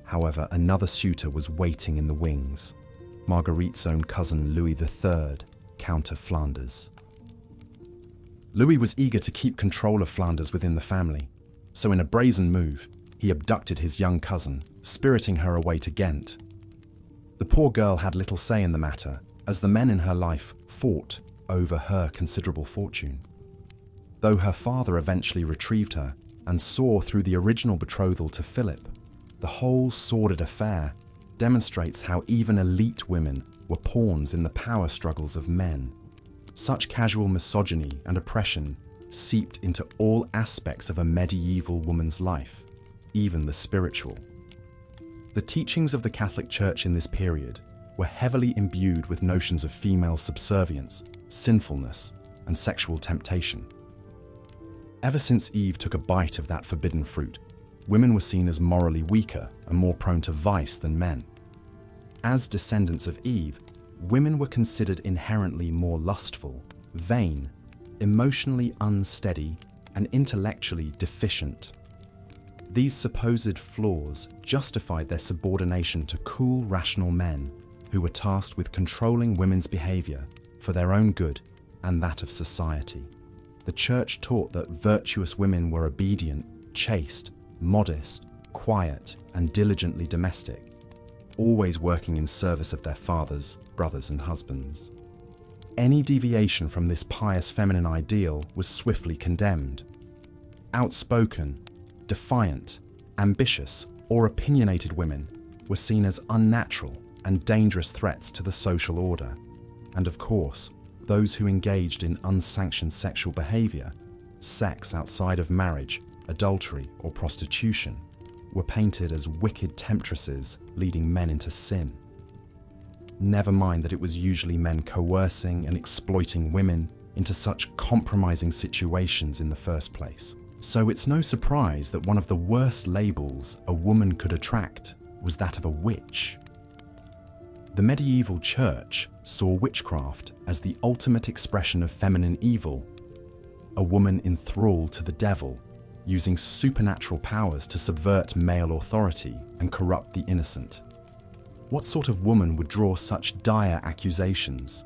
However, another suitor was waiting in the wings, Marguerite's own cousin Louis III, Count of Flanders. Louis was eager to keep control of Flanders within the family, so in a brazen move, he abducted his young cousin, spiriting her away to Ghent. The poor girl had little say in the matter, as the men in her life fought over her considerable fortune. Though her father eventually retrieved her and saw through the original betrothal to Philip, the whole sordid affair demonstrates how even elite women were pawns in the power struggles of men. Such casual misogyny and oppression seeped into all aspects of a medieval woman's life, even the spiritual. The teachings of the Catholic Church in this period were heavily imbued with notions of female subservience, sinfulness, and sexual temptation. Ever since Eve took a bite of that forbidden fruit, women were seen as morally weaker and more prone to vice than men. As descendants of Eve, women were considered inherently more lustful, vain, emotionally unsteady, and intellectually deficient. These supposed flaws justified their subordination to cool, rational men who were tasked with controlling women's behavior for their own good and that of society. The Church taught that virtuous women were obedient, chaste, modest, quiet, and diligently domestic, always working in service of their fathers, brothers, and husbands. Any deviation from this pious feminine ideal was swiftly condemned. Outspoken, defiant, ambitious, or opinionated women were seen as unnatural and dangerous threats to the social order. And of course, those who engaged in unsanctioned sexual behavior, sex outside of marriage, adultery, or prostitution, were painted as wicked temptresses leading men into sin. Never mind that it was usually men coercing and exploiting women into such compromising situations in the first place. So it's no surprise that one of the worst labels a woman could attract was that of a witch. The medieval church saw witchcraft as the ultimate expression of feminine evil, a woman enthralled to the devil, using supernatural powers to subvert male authority and corrupt the innocent. What sort of woman would draw such dire accusations?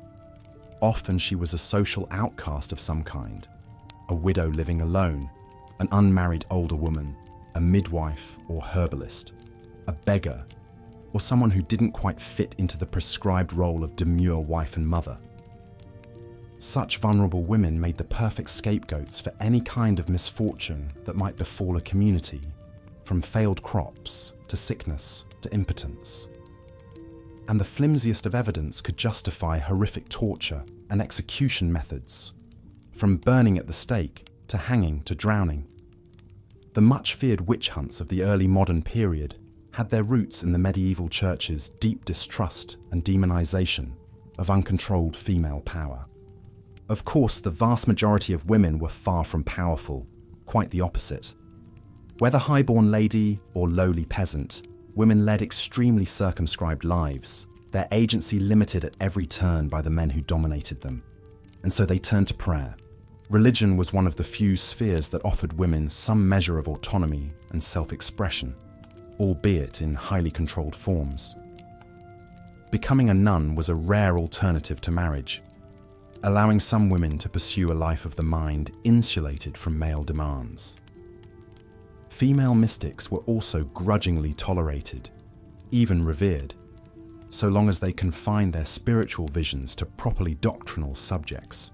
Often she was a social outcast of some kind, a widow living alone, an unmarried older woman, a midwife or herbalist, a beggar, or someone who didn't quite fit into the prescribed role of demure wife and mother. Such vulnerable women made the perfect scapegoats for any kind of misfortune that might befall a community, from failed crops to sickness to impotence. And the flimsiest of evidence could justify horrific torture and execution methods, from burning at the stake to hanging to drowning. The much-feared witch hunts of the early modern period had their roots in the medieval church's deep distrust and demonization of uncontrolled female power. Of course, the vast majority of women were far from powerful, quite the opposite. Whether highborn lady or lowly peasant, women led extremely circumscribed lives, their agency limited at every turn by the men who dominated them. And so they turned to prayer. Religion was one of the few spheres that offered women some measure of autonomy and self-expression, albeit in highly controlled forms. Becoming a nun was a rare alternative to marriage, allowing some women to pursue a life of the mind insulated from male demands. Female mystics were also grudgingly tolerated, even revered, so long as they confined their spiritual visions to properly doctrinal subjects.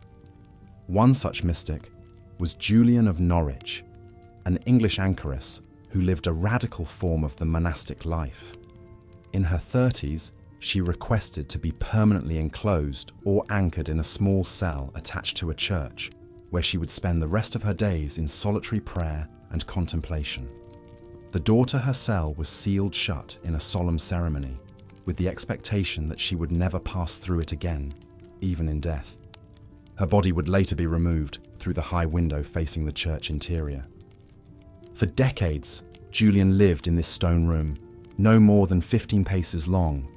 One such mystic was Julian of Norwich, an English anchoress who lived a radical form of the monastic life. In her 30s, she requested to be permanently enclosed or anchored in a small cell attached to a church, where she would spend the rest of her days in solitary prayer and contemplation. The door to her cell was sealed shut in a solemn ceremony, with the expectation that she would never pass through it again, even in death. Her body would later be removed through the high window facing the church interior. For decades, Julian lived in this stone room, no more than 15 paces long,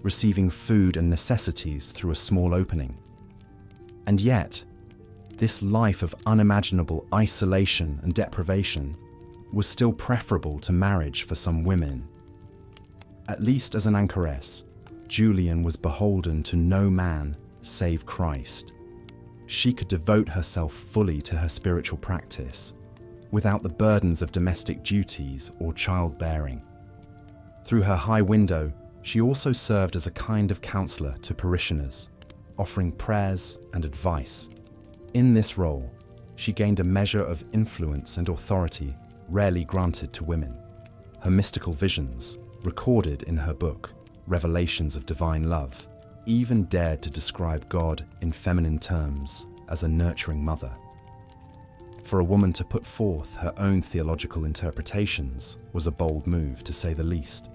receiving food and necessities through a small opening. And yet, this life of unimaginable isolation and deprivation was still preferable to marriage for some women. At least as an anchoress, Julian was beholden to no man save Christ. She could devote herself fully to her spiritual practice, without the burdens of domestic duties or childbearing. Through her high window, she also served as a kind of counselor to parishioners, offering prayers and advice. In this role, she gained a measure of influence and authority rarely granted to women. Her mystical visions, recorded in her book, Revelations of Divine Love, even dared to describe God in feminine terms as a nurturing mother. For a woman to put forth her own theological interpretations was a bold move, to say the least.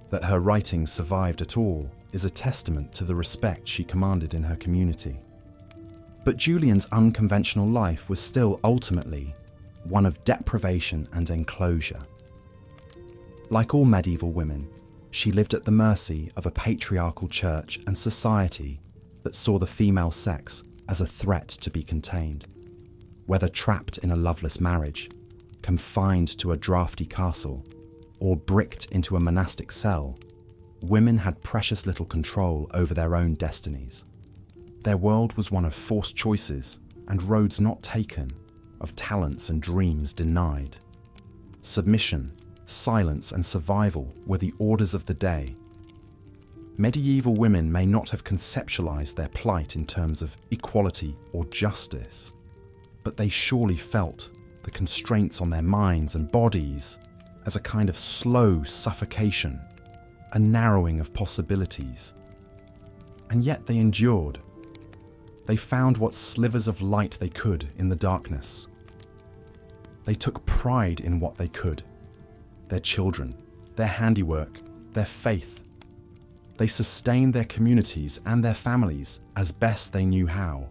That her writings survived at all is a testament to the respect she commanded in her community. But Julian's unconventional life was still ultimately one of deprivation and enclosure. Like all medieval women, she lived at the mercy of a patriarchal church and society that saw the female sex as a threat to be contained. Whether trapped in a loveless marriage, confined to a draughty castle, or bricked into a monastic cell, women had precious little control over their own destinies. Their world was one of forced choices and roads not taken, of talents and dreams denied. Submission, silence, and survival were the orders of the day. Medieval women may not have conceptualized their plight in terms of equality or justice, but they surely felt the constraints on their minds and bodies as a kind of slow suffocation, a narrowing of possibilities. And yet they endured, They found what slivers of light they could in the darkness. They took pride in what they could: their children, their handiwork, their faith. They sustained their communities and their families as best they knew how.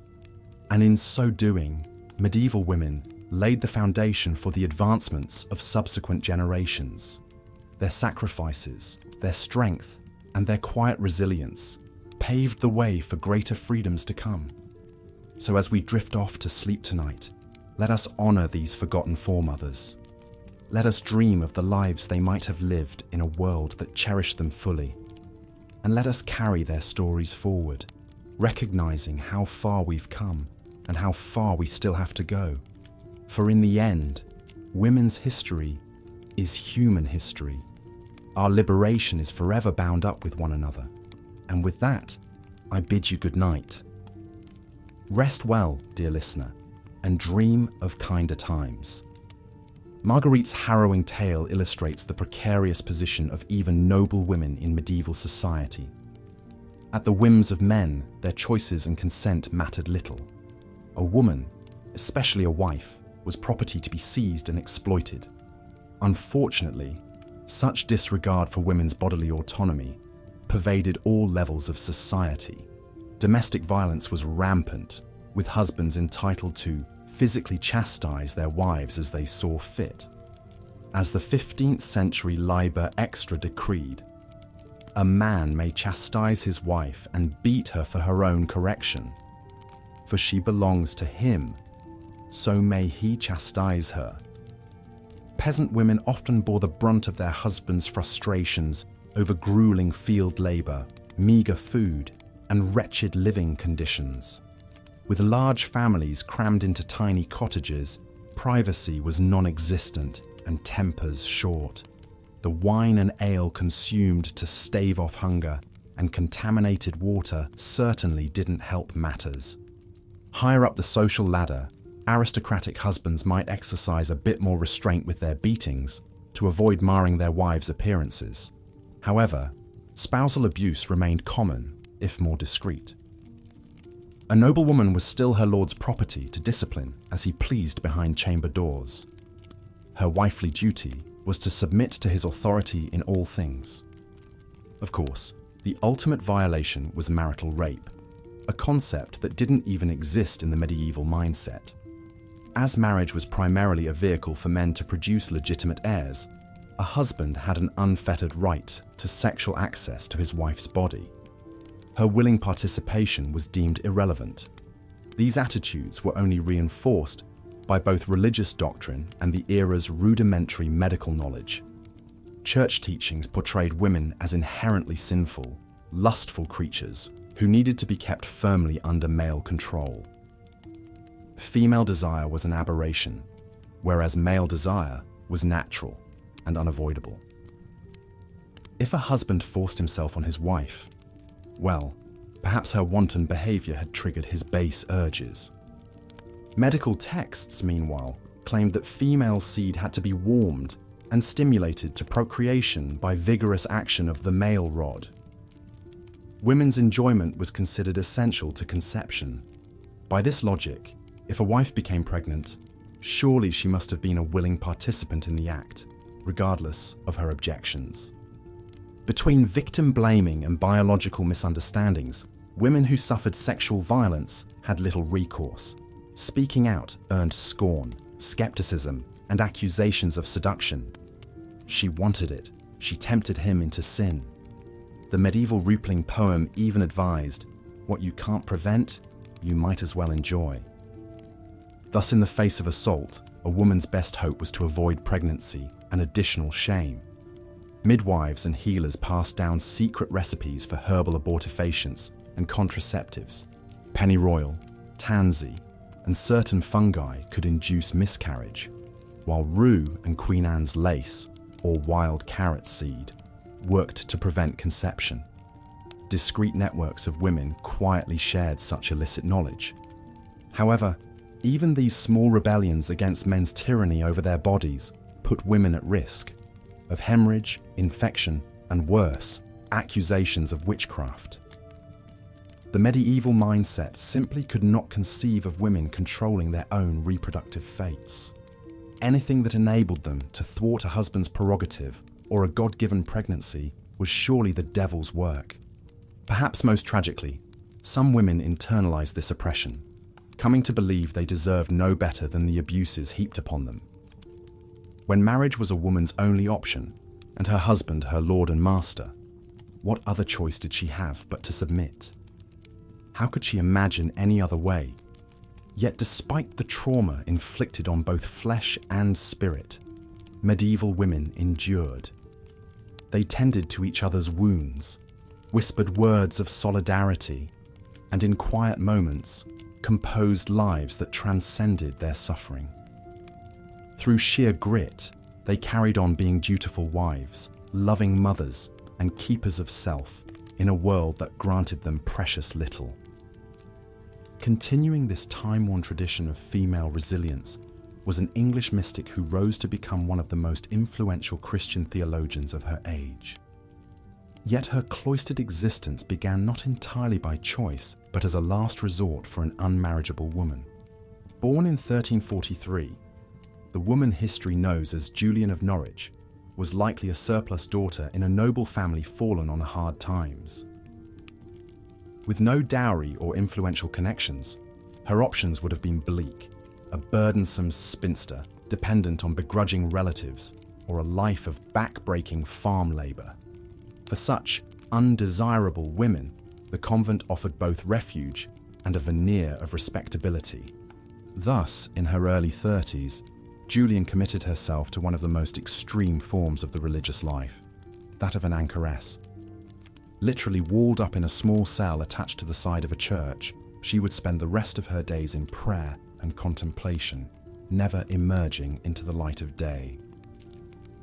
And in so doing, medieval women laid the foundation for the advancements of subsequent generations. Their sacrifices, their strength, and their quiet resilience paved the way for greater freedoms to come. So as we drift off to sleep tonight, let us honor these forgotten foremothers. Let us dream of the lives they might have lived in a world that cherished them fully. And let us carry their stories forward, recognizing how far we've come and how far we still have to go. For in the end, women's history is human history. Our liberation is forever bound up with one another. And with that, I bid you good night. Rest well, dear listener, and dream of kinder times. Marguerite's harrowing tale illustrates the precarious position of even noble women in medieval society. At the whims of men, their choices and consent mattered little. A woman, especially a wife, was property to be seized and exploited. Unfortunately, such disregard for women's bodily autonomy pervaded all levels of society. Domestic violence was rampant, with husbands entitled to physically chastise their wives as they saw fit. As the 15th century Liber Extra decreed, a man may chastise his wife and beat her for her own correction, for she belongs to him, so may he chastise her. Peasant women often bore the brunt of their husbands' frustrations over grueling field labour, meagre food, and wretched living conditions. With large families crammed into tiny cottages, privacy was non-existent and tempers short. The wine and ale consumed to stave off hunger, and contaminated water certainly didn't help matters. Higher up the social ladder, aristocratic husbands might exercise a bit more restraint with their beatings to avoid marring their wives' appearances. However, spousal abuse remained common, if more discreet. A noblewoman was still her lord's property to discipline as he pleased behind chamber doors. Her wifely duty was to submit to his authority in all things. Of course, the ultimate violation was marital rape, a concept that didn't even exist in the medieval mindset. As marriage was primarily a vehicle for men to produce legitimate heirs, a husband had an unfettered right to sexual access to his wife's body. Her willing participation was deemed irrelevant. These attitudes were only reinforced by both religious doctrine and the era's rudimentary medical knowledge. Church teachings portrayed women as inherently sinful, lustful creatures who needed to be kept firmly under male control. Female desire was an aberration, whereas male desire was natural and unavoidable. If a husband forced himself on his wife, well, perhaps her wanton behavior had triggered his base urges. Medical texts, meanwhile, claimed that female seed had to be warmed and stimulated to procreation by vigorous action of the male rod. Women's enjoyment was considered essential to conception. By this logic, if a wife became pregnant, surely she must have been a willing participant in the act, regardless of her objections. Between victim blaming and biological misunderstandings, women who suffered sexual violence had little recourse. Speaking out earned scorn, skepticism, and accusations of seduction. She wanted it. She tempted him into sin. The medieval Rupling poem even advised, what you can't prevent, you might as well enjoy. Thus, in the face of assault, a woman's best hope was to avoid pregnancy and additional shame. Midwives and healers passed down secret recipes for herbal abortifacients and contraceptives. Pennyroyal, tansy, and certain fungi could induce miscarriage, while rue and Queen Anne's lace, or wild carrot seed, worked to prevent conception. Discreet networks of women quietly shared such illicit knowledge. However, even these small rebellions against men's tyranny over their bodies put women at risk of hemorrhage, infection, and worse, accusations of witchcraft. The medieval mindset simply could not conceive of women controlling their own reproductive fates. Anything that enabled them to thwart a husband's prerogative or a God-given pregnancy was surely the devil's work. Perhaps most tragically, some women internalized this oppression, coming to believe they deserved no better than the abuses heaped upon them. When marriage was a woman's only option, and her husband her lord and master, what other choice did she have but to submit? How could she imagine any other way? Yet despite the trauma inflicted on both flesh and spirit, medieval women endured. They tended to each other's wounds, whispered words of solidarity, and in quiet moments, composed lives that transcended their suffering. Through sheer grit, they carried on being dutiful wives, loving mothers, and keepers of self in a world that granted them precious little. Continuing this time-worn tradition of female resilience was an English mystic who rose to become one of the most influential Christian theologians of her age. Yet her cloistered existence began not entirely by choice, but as a last resort for an unmarriageable woman. Born in 1343, the woman history knows as Julian of Norwich was likely a surplus daughter in a noble family fallen on hard times. With no dowry or influential connections, her options would have been bleak, a burdensome spinster dependent on begrudging relatives, or a life of back-breaking farm labour. For such undesirable women, the convent offered both refuge and a veneer of respectability. Thus, in her early 30s, Julian committed herself to one of the most extreme forms of the religious life, that of an anchoress. Literally walled up in a small cell attached to the side of a church, she would spend the rest of her days in prayer and contemplation, never emerging into the light of day.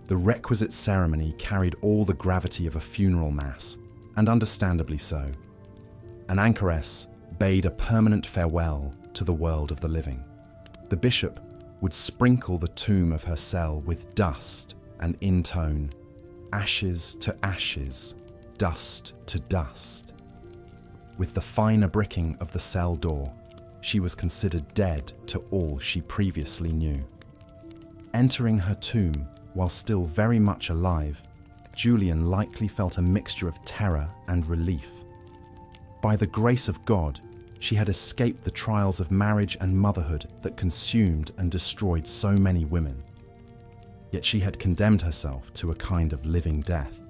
The requisite ceremony carried all the gravity of a funeral mass, and understandably so. An anchoress bade a permanent farewell to the world of the living. The bishop would sprinkle the tomb of her cell with dust and intone, ashes to ashes, dust to dust. With the finer bricking of the cell door, she was considered dead to all she previously knew. Entering her tomb while still very much alive, Julian likely felt a mixture of terror and relief. By the grace of God, she had escaped the trials of marriage and motherhood that consumed and destroyed so many women. Yet she had condemned herself to a kind of living death,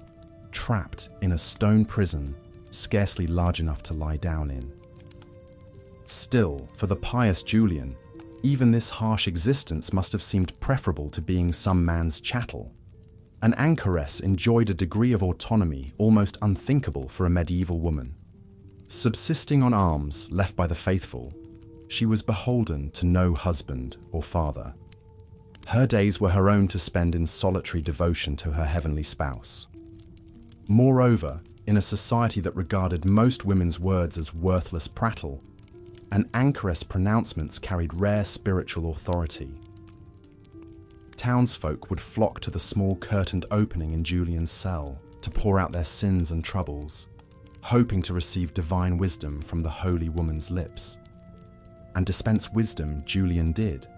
trapped in a stone prison scarcely large enough to lie down in. Still, for the pious Julian, even this harsh existence must have seemed preferable to being some man's chattel. An anchoress enjoyed a degree of autonomy almost unthinkable for a medieval woman. Subsisting on alms left by the faithful, she was beholden to no husband or father. Her days were her own to spend in solitary devotion to her heavenly spouse. Moreover, in a society that regarded most women's words as worthless prattle, an anchoress' pronouncements carried rare spiritual authority. Townsfolk would flock to the small curtained opening in Julian's cell to pour out their sins and troubles, hoping to receive divine wisdom from the holy woman's lips. And dispense wisdom Julian did,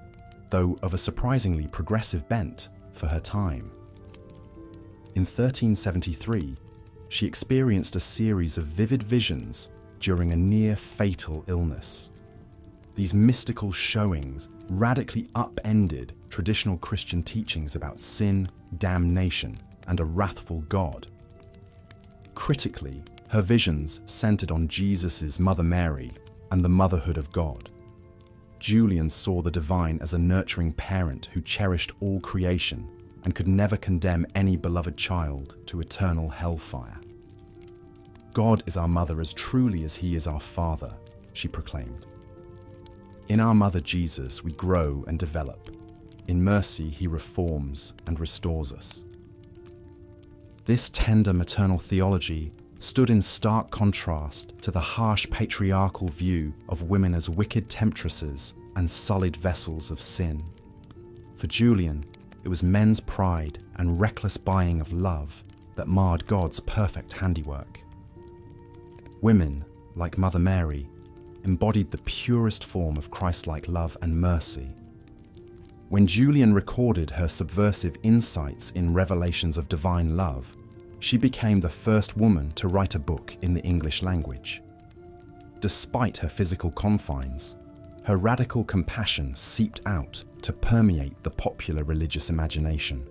though of a surprisingly progressive bent for her time. In 1373, she experienced a series of vivid visions during a near-fatal illness. These mystical showings radically upended traditional Christian teachings about sin, damnation, and a wrathful God. Critically, her visions centered on Jesus' Mother Mary and the motherhood of God. Julian saw the divine as a nurturing parent who cherished all creation and could never condemn any beloved child to eternal hellfire. God is our mother as truly as he is our father, she proclaimed. In our mother Jesus, we grow and develop. In mercy, he reforms and restores us. This tender maternal theology stood in stark contrast to the harsh patriarchal view of women as wicked temptresses and sullied vessels of sin. For Julian, it was men's pride and reckless buying of love that marred God's perfect handiwork. Women, like Mother Mary, embodied the purest form of Christ-like love and mercy. When Julian recorded her subversive insights in revelations of divine love, she became the first woman to write a book in the English language. Despite her physical confines, her radical compassion seeped out to permeate the popular religious imagination.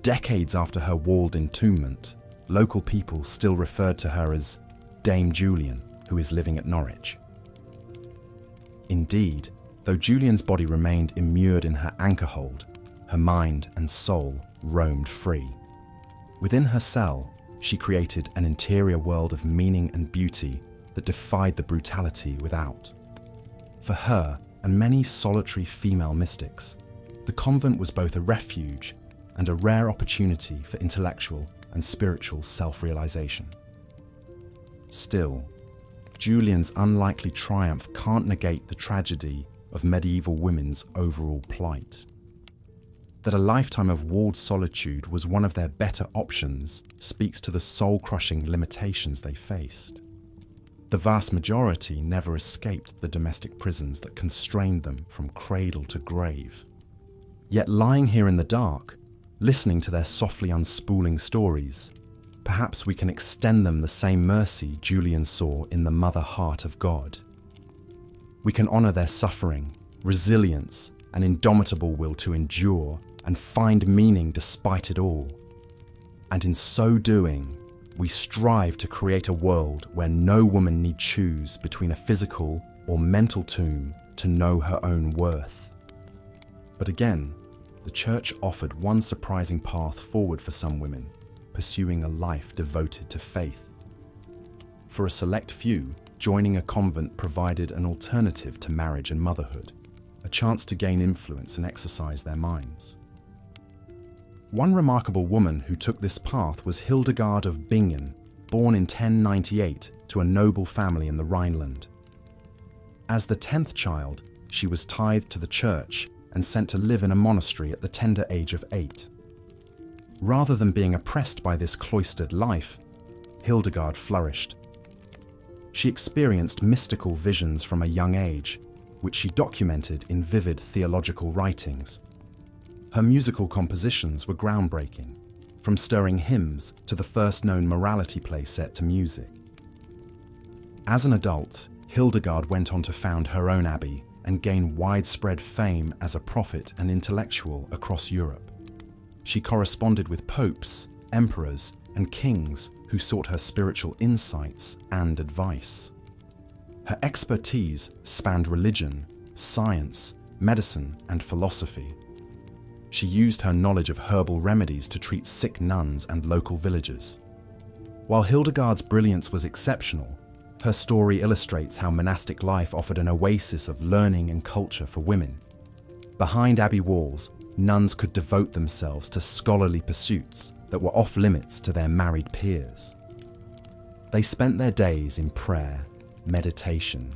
Decades after her walled entombment, local people still referred to her as Dame Julian, who is living at Norwich. Indeed, though Julian's body remained immured in her anchor hold, her mind and soul roamed free. Within her cell, she created an interior world of meaning and beauty that defied the brutality without. For her and many solitary female mystics, the convent was both a refuge and a rare opportunity for intellectual and spiritual self-realization. Still, Julian's unlikely triumph can't negate the tragedy of medieval women's overall plight. That a lifetime of walled solitude was one of their better options speaks to the soul-crushing limitations they faced. The vast majority never escaped the domestic prisons that constrained them from cradle to grave. Yet lying here in the dark, listening to their softly unspooling stories, perhaps we can extend them the same mercy Julian saw in the mother heart of God. We can honor their suffering, resilience, and indomitable will to endure and find meaning despite it all. And in so doing, we strive to create a world where no woman need choose between a physical or mental tomb to know her own worth. But again, the Church offered one surprising path forward for some women, pursuing a life devoted to faith. For a select few, joining a convent provided an alternative to marriage and motherhood, a chance to gain influence and exercise their minds. One remarkable woman who took this path was Hildegard of Bingen, born in 1098 to a noble family in the Rhineland. As the 10th child, she was tithed to the church and sent to live in a monastery at the tender age of 8. Rather than being oppressed by this cloistered life, Hildegard flourished. She experienced mystical visions from a young age, which she documented in vivid theological writings. Her musical compositions were groundbreaking, from stirring hymns to the first known morality play set to music. As an adult, Hildegard went on to found her own abbey and gain widespread fame as a prophet and intellectual across Europe. She corresponded with popes, emperors, and kings who sought her spiritual insights and advice. Her expertise spanned religion, science, medicine, and philosophy. She used her knowledge of herbal remedies to treat sick nuns and local villagers. While Hildegard's brilliance was exceptional, her story illustrates how monastic life offered an oasis of learning and culture for women. Behind abbey walls, nuns could devote themselves to scholarly pursuits that were off-limits to their married peers. They spent their days in prayer, meditation,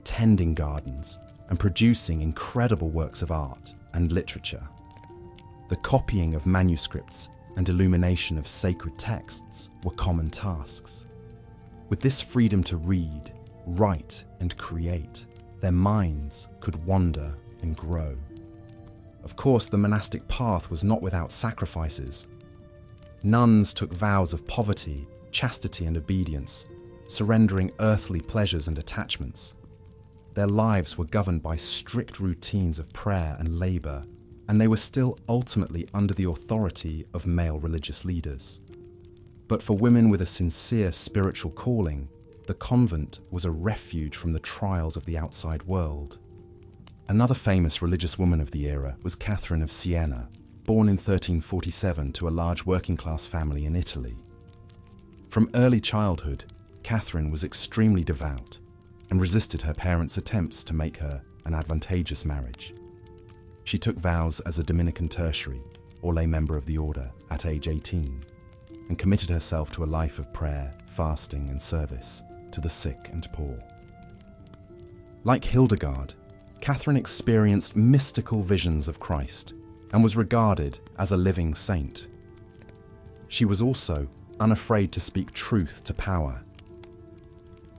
tending gardens, and producing incredible works of art and literature. The copying of manuscripts and illumination of sacred texts were common tasks. With this freedom to read, write, and create, their minds could wander and grow. Of course, the monastic path was not without sacrifices. Nuns took vows of poverty, chastity, and obedience, surrendering earthly pleasures and attachments. Their lives were governed by strict routines of prayer and labor, and they were still ultimately under the authority of male religious leaders. But for women with a sincere spiritual calling, the convent was a refuge from the trials of the outside world. Another famous religious woman of the era was Catherine of Siena, born in 1347 to a large working-class family in Italy. From early childhood, Catherine was extremely devout and resisted her parents' attempts to make her an advantageous marriage. She took vows as a Dominican tertiary, or lay member of the order, at age 18, and committed herself to a life of prayer, fasting, and service to the sick and poor. Like Hildegard, Catherine experienced mystical visions of Christ and was regarded as a living saint. She was also unafraid to speak truth to power.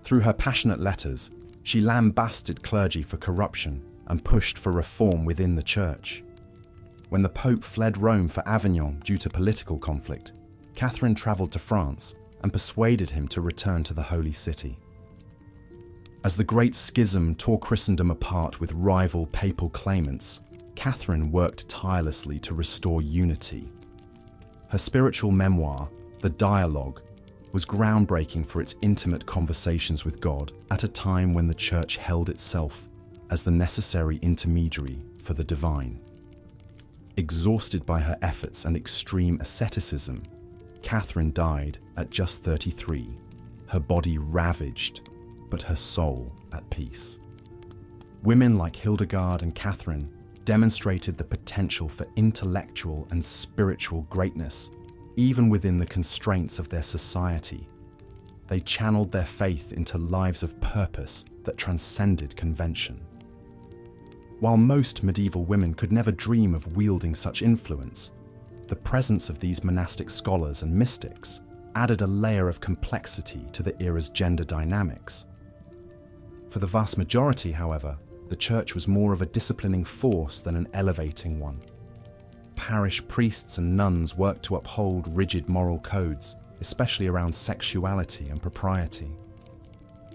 Through her passionate letters, she lambasted clergy for corruption and pushed for reform within the church. When the Pope fled Rome for Avignon due to political conflict, Catherine travelled to France and persuaded him to return to the Holy City. As the Great Schism tore Christendom apart with rival papal claimants, Catherine worked tirelessly to restore unity. Her spiritual memoir, The Dialogue, was groundbreaking for its intimate conversations with God at a time when the Church held itself as the necessary intermediary for the divine. Exhausted by her efforts and extreme asceticism, Catherine died at just 33, her body ravaged, but her soul at peace. Women like Hildegard and Catherine demonstrated the potential for intellectual and spiritual greatness, even within the constraints of their society. They channeled their faith into lives of purpose that transcended convention. While most medieval women could never dream of wielding such influence, the presence of these monastic scholars and mystics added a layer of complexity to the era's gender dynamics. For the vast majority, however, the church was more of a disciplining force than an elevating one. Parish priests and nuns worked to uphold rigid moral codes, especially around sexuality and propriety.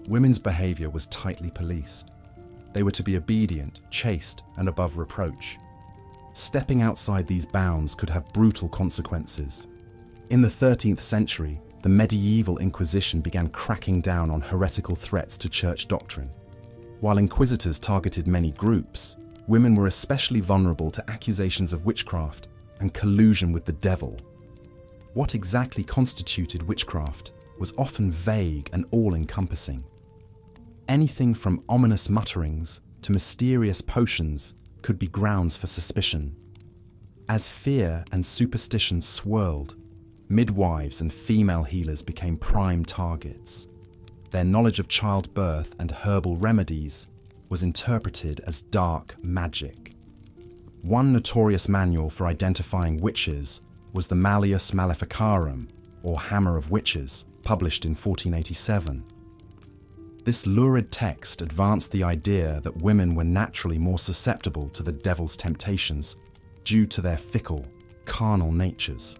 Women's behaviour was tightly policed. They were to be obedient, chaste, and above reproach. Stepping outside these bounds could have brutal consequences. In the 13th century, the medieval Inquisition began cracking down on heretical threats to church doctrine. While inquisitors targeted many groups, women were especially vulnerable to accusations of witchcraft and collusion with the devil. What exactly constituted witchcraft was often vague and all-encompassing. Anything from ominous mutterings to mysterious potions could be grounds for suspicion. As fear and superstition swirled, midwives and female healers became prime targets. Their knowledge of childbirth and herbal remedies was interpreted as dark magic. One notorious manual for identifying witches was the Malleus Maleficarum, or Hammer of Witches, published in 1487. This lurid text advanced the idea that women were naturally more susceptible to the devil's temptations due to their fickle, carnal natures.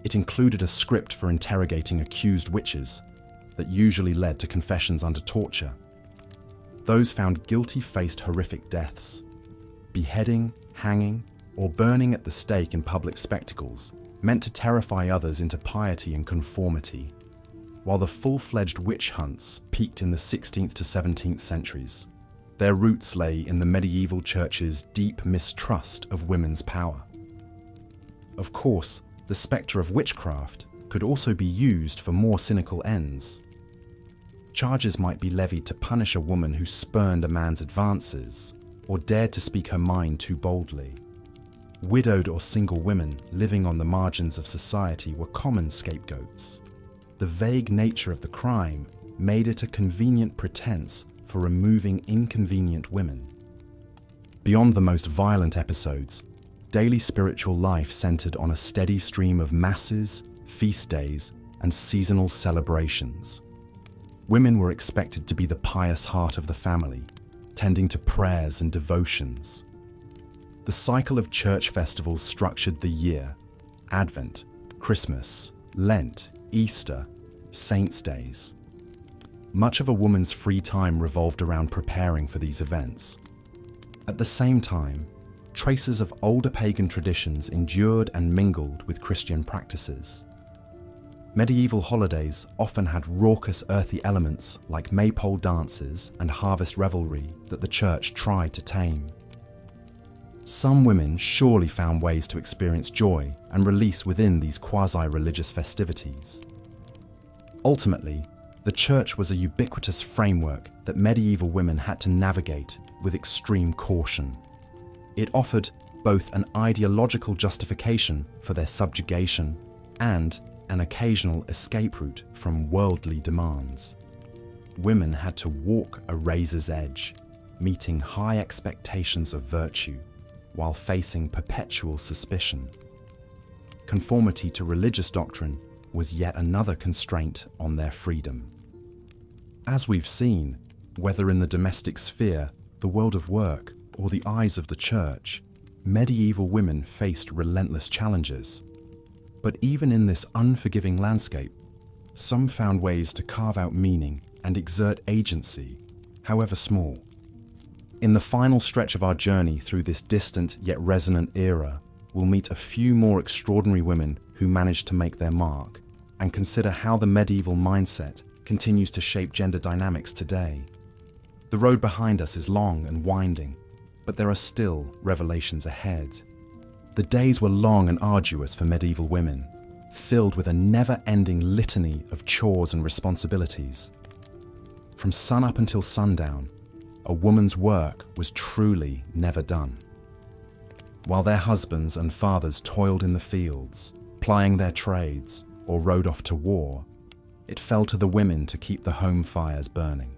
It included a script for interrogating accused witches that usually led to confessions under torture. Those found guilty faced horrific deaths. Beheading, hanging, or burning at the stake in public spectacles meant to terrify others into piety and conformity. While the full-fledged witch hunts peaked in the 16th to 17th centuries, their roots lay in the medieval church's deep mistrust of women's power. Of course, the spectre of witchcraft could also be used for more cynical ends. Charges might be levied to punish a woman who spurned a man's advances or dared to speak her mind too boldly. Widowed or single women living on the margins of society were common scapegoats. The vague nature of the crime made it a convenient pretense for removing inconvenient women. Beyond the most violent episodes, daily spiritual life centered on a steady stream of masses, feast days, and seasonal celebrations. Women were expected to be the pious heart of the family, tending to prayers and devotions. The cycle of church festivals structured the year: Advent, Christmas, Lent, Easter, Saints' Days. Much of a woman's free time revolved around preparing for these events. At the same time, traces of older pagan traditions endured and mingled with Christian practices. Medieval holidays often had raucous earthy elements like maypole dances and harvest revelry that the church tried to tame. Some women surely found ways to experience joy and release within these quasi-religious festivities. Ultimately, the church was a ubiquitous framework that medieval women had to navigate with extreme caution. It offered both an ideological justification for their subjugation and an occasional escape route from worldly demands. Women had to walk a razor's edge, meeting high expectations of virtue while facing perpetual suspicion. Conformity to religious doctrine was yet another constraint on their freedom. As we've seen, whether in the domestic sphere, the world of work, or the eyes of the church, medieval women faced relentless challenges. But even in this unforgiving landscape, some found ways to carve out meaning and exert agency, however small. In the final stretch of our journey through this distant yet resonant era, we'll meet a few more extraordinary women who managed to make their mark and consider how the medieval mindset continues to shape gender dynamics today. The road behind us is long and winding, but there are still revelations ahead. The days were long and arduous for medieval women, filled with a never-ending litany of chores and responsibilities. From sunup until sundown, a woman's work was truly never done. While their husbands and fathers toiled in the fields, plying their trades, or rode off to war, it fell to the women to keep the home fires burning.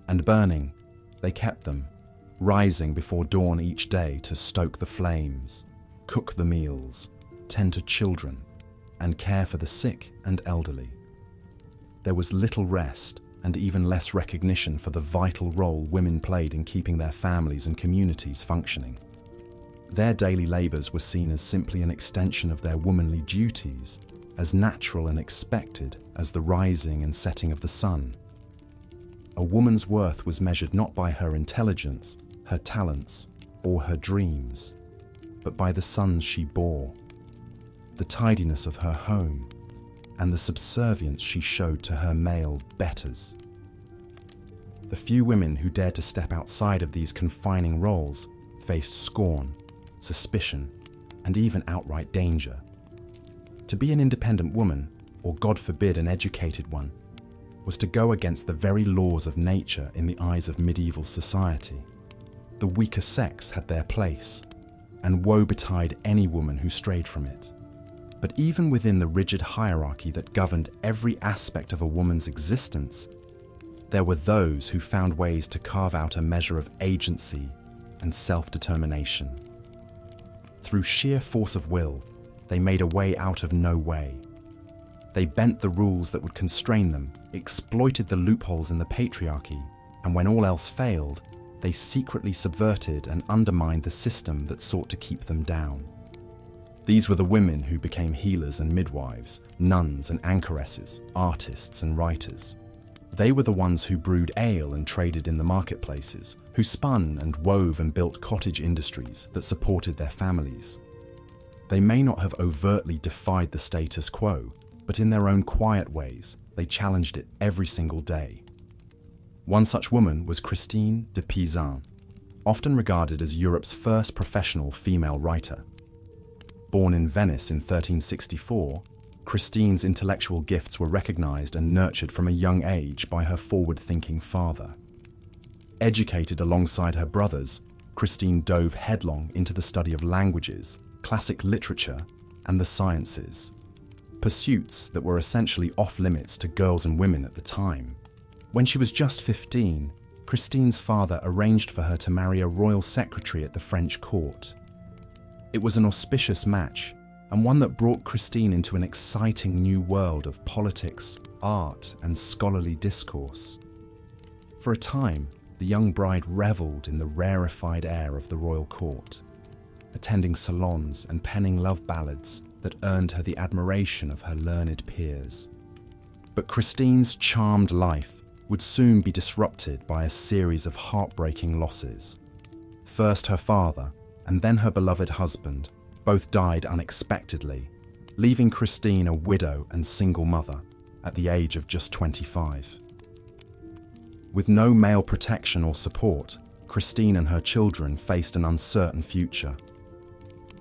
And burning, they kept them, rising before dawn each day to stoke the flames, cook the meals, tend to children, and care for the sick and elderly. There was little rest and even less recognition for the vital role women played in keeping their families and communities functioning. Their daily labours were seen as simply an extension of their womanly duties, as natural and expected as the rising and setting of the sun. A woman's worth was measured not by her intelligence, her talents, or her dreams, but by the sons she bore, the tidiness of her home, and the subservience she showed to her male betters. The few women who dared to step outside of these confining roles faced scorn, suspicion, and even outright danger. To be an independent woman, or God forbid an educated one, was to go against the very laws of nature in the eyes of medieval society. The weaker sex had their place, and woe betide any woman who strayed from it. But even within the rigid hierarchy that governed every aspect of a woman's existence, there were those who found ways to carve out a measure of agency and self-determination. Through sheer force of will, they made a way out of no way. They bent the rules that would constrain them, exploited the loopholes in the patriarchy, and when all else failed, they secretly subverted and undermined the system that sought to keep them down. These were the women who became healers and midwives, nuns and anchoresses, artists and writers. They were the ones who brewed ale and traded in the marketplaces, who spun and wove and built cottage industries that supported their families. They may not have overtly defied the status quo, but in their own quiet ways, they challenged it every single day. One such woman was Christine de Pizan, often regarded as Europe's first professional female writer. Born in Venice in 1364, Christine's intellectual gifts were recognized and nurtured from a young age by her forward-thinking father. Educated alongside her brothers, Christine dove headlong into the study of languages, classic literature, and the sciences, pursuits that were essentially off-limits to girls and women at the time. When she was just 15, Christine's father arranged for her to marry a royal secretary at the French court. It was an auspicious match, and one that brought Christine into an exciting new world of politics, art, and scholarly discourse. For a time, the young bride revelled in the rarefied air of the royal court, attending salons and penning love ballads that earned her the admiration of her learned peers. But Christine's charmed life would soon be disrupted by a series of heartbreaking losses. First her father, and then her beloved husband, both died unexpectedly, leaving Christine a widow and single mother at the age of just 25. With no male protection or support, Christine and her children faced an uncertain future.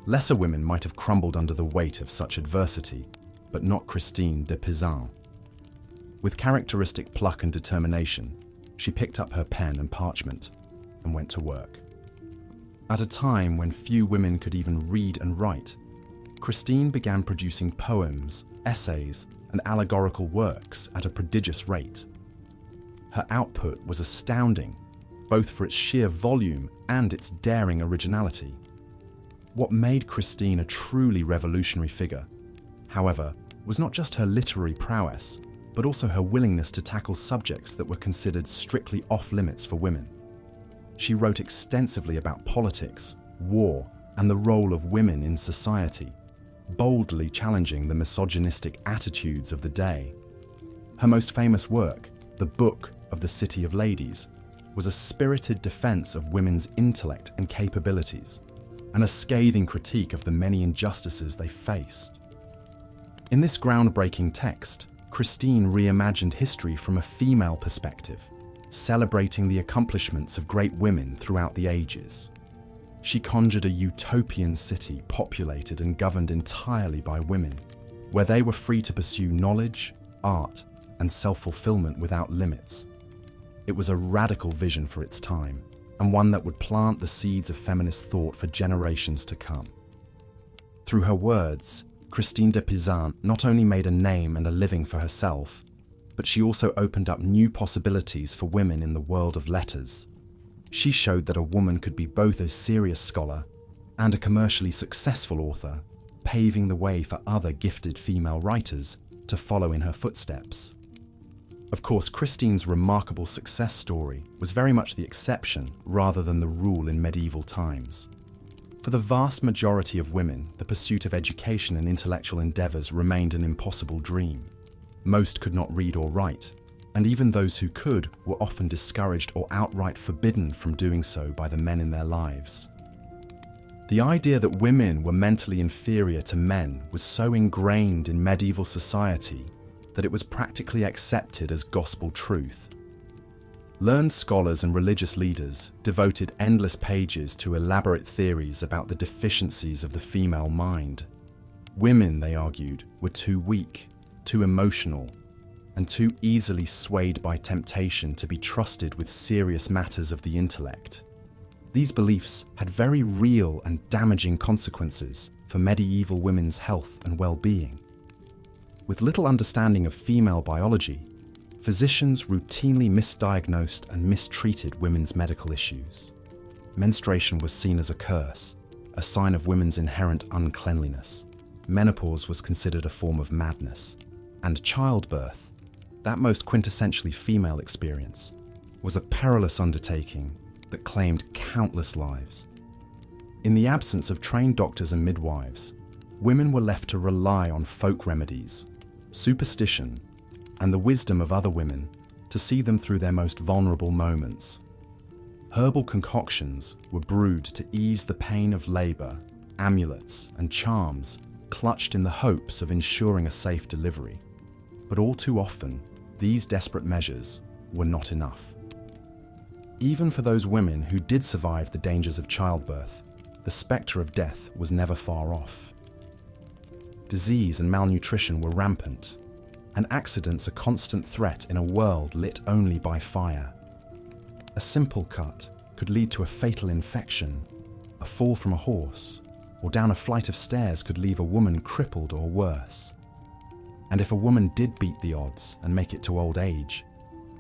Lesser women might have crumbled under the weight of such adversity, but not Christine de Pizan. With characteristic pluck and determination, she picked up her pen and parchment and went to work. At a time when few women could even read and write, Christine began producing poems, essays, and allegorical works at a prodigious rate. Her output was astounding, both for its sheer volume and its daring originality. What made Christine a truly revolutionary figure, however, was not just her literary prowess, but also her willingness to tackle subjects that were considered strictly off-limits for women. She wrote extensively about politics, war, and the role of women in society, boldly challenging the misogynistic attitudes of the day. Her most famous work, The Book of the City of Ladies, was a spirited defense of women's intellect and capabilities, and a scathing critique of the many injustices they faced. In this groundbreaking text, Christine reimagined history from a female perspective, celebrating the accomplishments of great women throughout the ages. She conjured a utopian city populated and governed entirely by women, where they were free to pursue knowledge, art, and self-fulfillment without limits. It was a radical vision for its time, and one that would plant the seeds of feminist thought for generations to come. Through her words, Christine de Pizan not only made a name and a living for herself, but she also opened up new possibilities for women in the world of letters. She showed that a woman could be both a serious scholar and a commercially successful author, paving the way for other gifted female writers to follow in her footsteps. Of course, Christine's remarkable success story was very much the exception rather than the rule in medieval times. For the vast majority of women, the pursuit of education and intellectual endeavours remained an impossible dream. Most could not read or write, and even those who could were often discouraged or outright forbidden from doing so by the men in their lives. The idea that women were mentally inferior to men was so ingrained in medieval society that it was practically accepted as gospel truth. Learned scholars and religious leaders devoted endless pages to elaborate theories about the deficiencies of the female mind. Women, they argued, were too weak, too emotional, and too easily swayed by temptation to be trusted with serious matters of the intellect. These beliefs had very real and damaging consequences for medieval women's health and well-being. With little understanding of female biology, physicians routinely misdiagnosed and mistreated women's medical issues. Menstruation was seen as a curse, a sign of women's inherent uncleanliness. Menopause was considered a form of madness. And childbirth, that most quintessentially female experience, was a perilous undertaking that claimed countless lives. In the absence of trained doctors and midwives, women were left to rely on folk remedies, superstition, and the wisdom of other women to see them through their most vulnerable moments. Herbal concoctions were brewed to ease the pain of labour, amulets and charms clutched in the hopes of ensuring a safe delivery. But all too often, these desperate measures were not enough. Even for those women who did survive the dangers of childbirth, the spectre of death was never far off. Disease and malnutrition were rampant, and accidents a constant threat in a world lit only by fire. A simple cut could lead to a fatal infection. A fall from a horse or down a flight of stairs could leave a woman crippled or worse. And if a woman did beat the odds and make it to old age,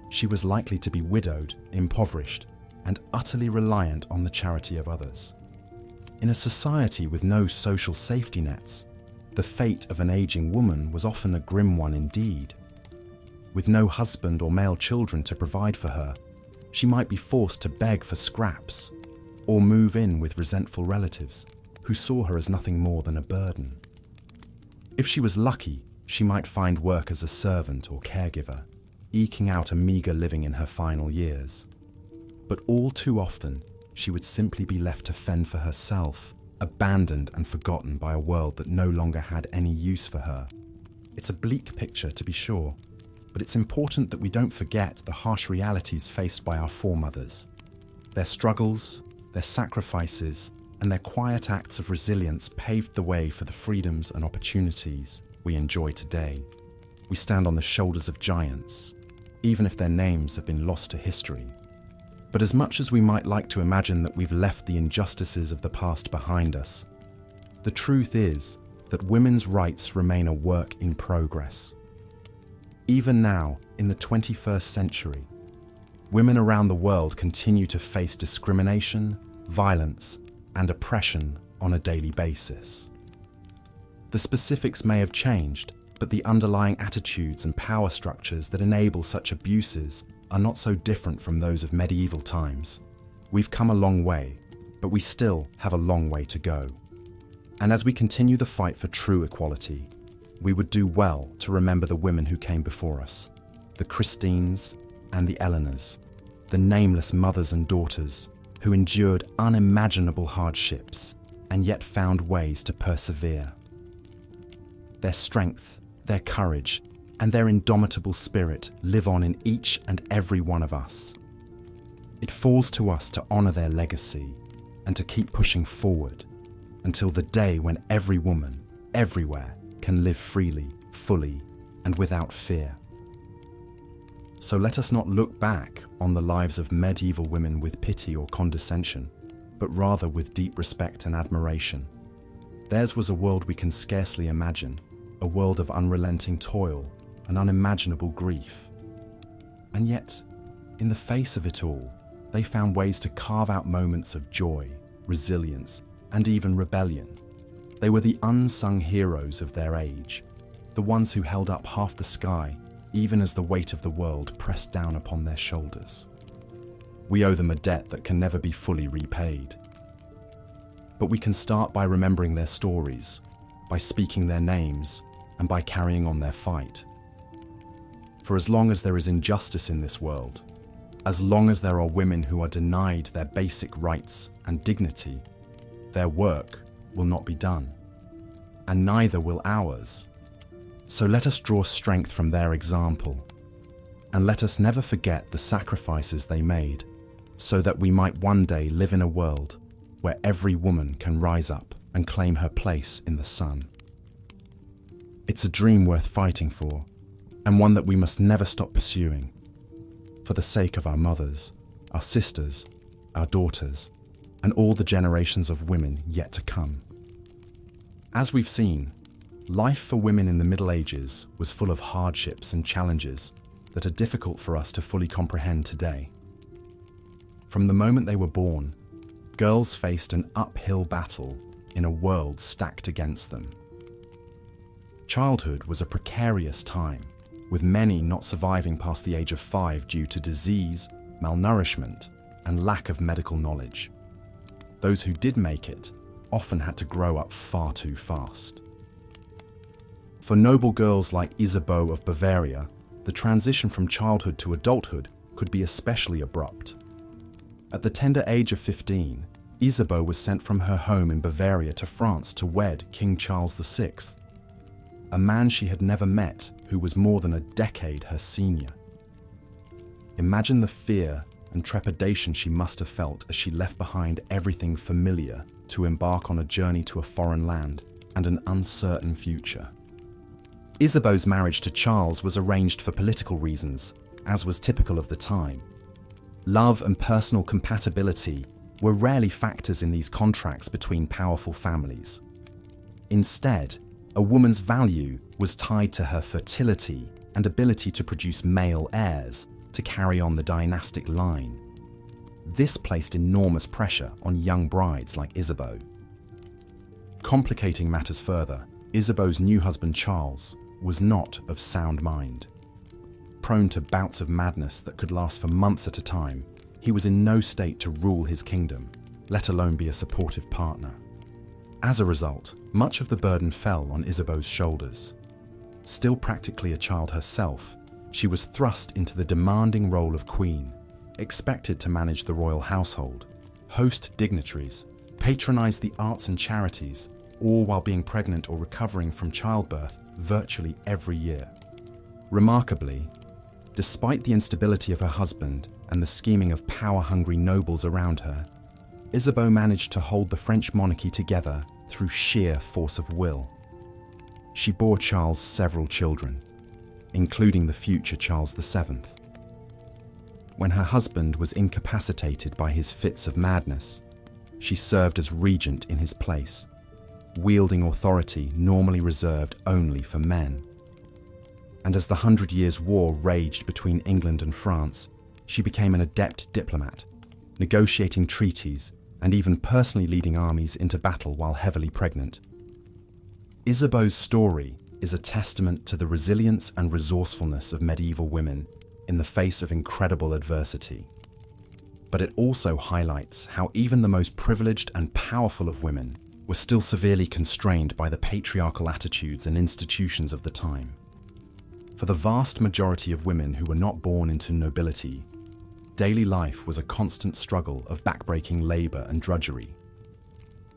she was likely to be widowed, impoverished, and utterly reliant on the charity of others. In a society with no social safety nets, the fate of an aging woman was often a grim one indeed. With no husband or male children to provide for her, she might be forced to beg for scraps or move in with resentful relatives who saw her as nothing more than a burden. If she was lucky, she might find work as a servant or caregiver, eking out a meagre living in her final years. But all too often, she would simply be left to fend for herself, abandoned and forgotten by a world that no longer had any use for her. It's a bleak picture, to be sure, but it's important that we don't forget the harsh realities faced by our foremothers. Their struggles, their sacrifices, and their quiet acts of resilience paved the way for the freedoms and opportunities we enjoy today. We stand on the shoulders of giants, even if their names have been lost to history. But as much as we might like to imagine that we've left the injustices of the past behind us, the truth is that women's rights remain a work in progress. Even now, in the 21st century, women around the world continue to face discrimination, violence, and oppression on a daily basis. The specifics may have changed, But the underlying attitudes and power structures that enable such abuses are not so different from those of medieval times. We've come a long way, but we still have a long way to go. And as we continue the fight for true equality, we would do well to remember the women who came before us, the Christines and the Eleanors, the nameless mothers and daughters who endured unimaginable hardships and yet found ways to persevere. Their strength, their courage, and their indomitable spirit live on in each and every one of us. It falls to us to honor their legacy and to keep pushing forward until the day when every woman, everywhere, can live freely, fully, and without fear. So let us not look back on the lives of medieval women with pity or condescension, but rather with deep respect and admiration. Theirs was a world we can scarcely imagine, a world of unrelenting toil and unimaginable grief. And yet, in the face of it all, they found ways to carve out moments of joy, resilience, and even rebellion. They were the unsung heroes of their age, the ones who held up half the sky even as the weight of the world pressed down upon their shoulders. We owe them a debt that can never be fully repaid. But we can start by remembering their stories, by speaking their names, and by carrying on their fight. For as long as there is injustice in this world, as long as there are women who are denied their basic rights and dignity, their work will not be done, and neither will ours. So let us draw strength from their example, and let us never forget the sacrifices they made, so that we might one day live in a world where every woman can rise up and claim her place in the sun. It's a dream worth fighting for, and one that we must never stop pursuing, for the sake of our mothers, our sisters, our daughters, and all the generations of women yet to come. As we've seen, life for women in the Middle Ages was full of hardships and challenges that are difficult for us to fully comprehend today. From the moment they were born, girls faced an uphill battle in a world stacked against them. Childhood was a precarious time, with many not surviving past the age of 5 due to disease, malnourishment, and lack of medical knowledge. Those who did make it often had to grow up far too fast. For noble girls like Isabeau of Bavaria, the transition from childhood to adulthood could be especially abrupt. At the tender age of 15, Isabeau was sent from her home in Bavaria to France to wed King Charles VI, a man she had never met who was more than a decade her senior. Imagine the fear and trepidation she must have felt as she left behind everything familiar to embark on a journey to a foreign land and an uncertain future. Isabeau's marriage to Charles was arranged for political reasons, as was typical of the time. Love and personal compatibility were rarely factors in these contracts between powerful families. Instead, a woman's value was tied to her fertility and ability to produce male heirs to carry on the dynastic line. This placed enormous pressure on young brides like Isabeau. Complicating matters further, Isabeau's new husband Charles was not of sound mind. Prone to bouts of madness that could last for months at a time, he was in no state to rule his kingdom, let alone be a supportive partner. As a result, much of the burden fell on Isabeau's shoulders. Still practically a child herself, she was thrust into the demanding role of queen, expected to manage the royal household, host dignitaries, patronize the arts and charities, all while being pregnant or recovering from childbirth virtually every year. Remarkably, despite the instability of her husband and the scheming of power-hungry nobles around her, Isabeau managed to hold the French monarchy together through sheer force of will. She bore Charles several children, including the future Charles VII. When her husband was incapacitated by his fits of madness, she served as regent in his place, wielding authority normally reserved only for men. And as the 100 Years' War raged between England and France, she became an adept diplomat, negotiating treaties and even personally leading armies into battle while heavily pregnant. Isabeau's story is a testament to the resilience and resourcefulness of medieval women in the face of incredible adversity. But it also highlights how even the most privileged and powerful of women were still severely constrained by the patriarchal attitudes and institutions of the time. For the vast majority of women who were not born into nobility, daily life was a constant struggle of backbreaking labor and drudgery.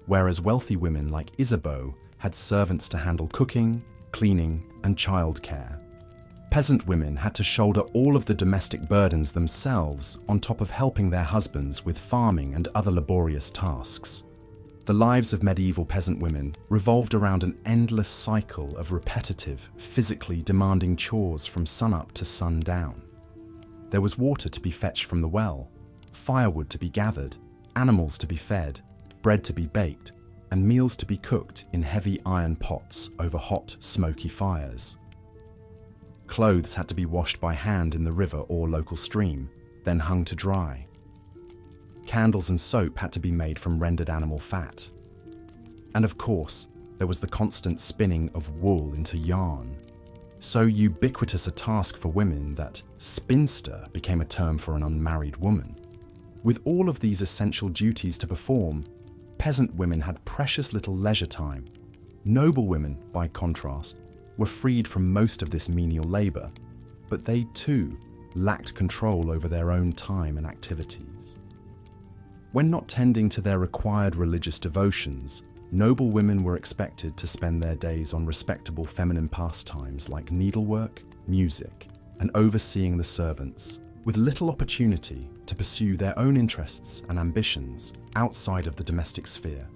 Whereas wealthy women like Isabeau had servants to handle cooking, cleaning, and childcare, peasant women had to shoulder all of the domestic burdens themselves on top of helping their husbands with farming and other laborious tasks. The lives of medieval peasant women revolved around an endless cycle of repetitive, physically demanding chores from sunup to sundown. There was water to be fetched from the well, firewood to be gathered, animals to be fed, bread to be baked, and meals to be cooked in heavy iron pots over hot, smoky fires. Clothes had to be washed by hand in the river or local stream, then hung to dry. Candles and soap had to be made from rendered animal fat. And of course, there was the constant spinning of wool into yarn. So ubiquitous a task for women that spinster became a term for an unmarried woman. With all of these essential duties to perform, peasant women had precious little leisure time. Noble women, by contrast, were freed from most of this menial labor, but they too lacked control over their own time and activities. When not tending to their required religious devotions, noble women were expected to spend their days on respectable feminine pastimes like needlework, music, and overseeing the servants, with little opportunity to pursue their own interests and ambitions outside of the domestic sphere.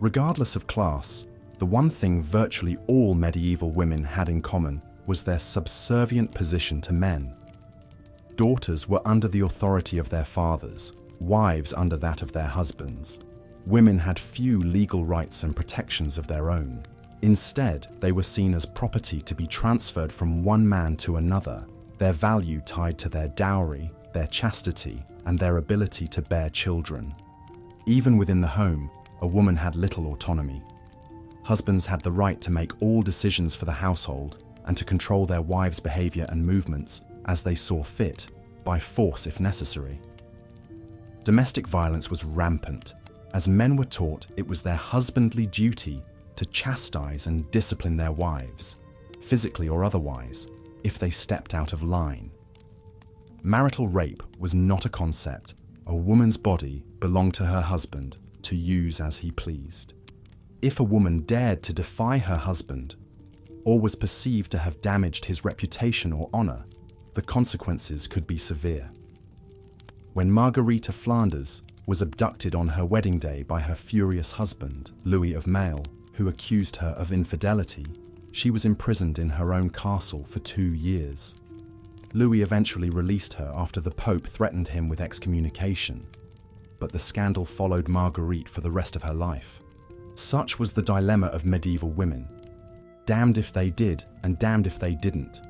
Regardless of class, the one thing virtually all medieval women had in common was their subservient position to men. Daughters were under the authority of their fathers, wives under that of their husbands. Women had few legal rights and protections of their own. Instead, they were seen as property to be transferred from one man to another, their value tied to their dowry, their chastity, and their ability to bear children. Even within the home, a woman had little autonomy. Husbands had the right to make all decisions for the household and to control their wives' behavior and movements as they saw fit, by force if necessary. Domestic violence was rampant, as men were taught it was their husbandly duty to chastise and discipline their wives, physically or otherwise, if they stepped out of line. Marital rape was not a concept. A woman's body belonged to her husband to use as he pleased. If a woman dared to defy her husband, or was perceived to have damaged his reputation or honor, the consequences could be severe. When Marguerite of Flanders was abducted on her wedding day by her furious husband, Louis of Maille, who accused her of infidelity, she was imprisoned in her own castle for 2 years. Louis eventually released her after the Pope threatened him with excommunication, but the scandal followed Marguerite for the rest of her life. Such was the dilemma of medieval women. Damned if they did and damned if they didn't.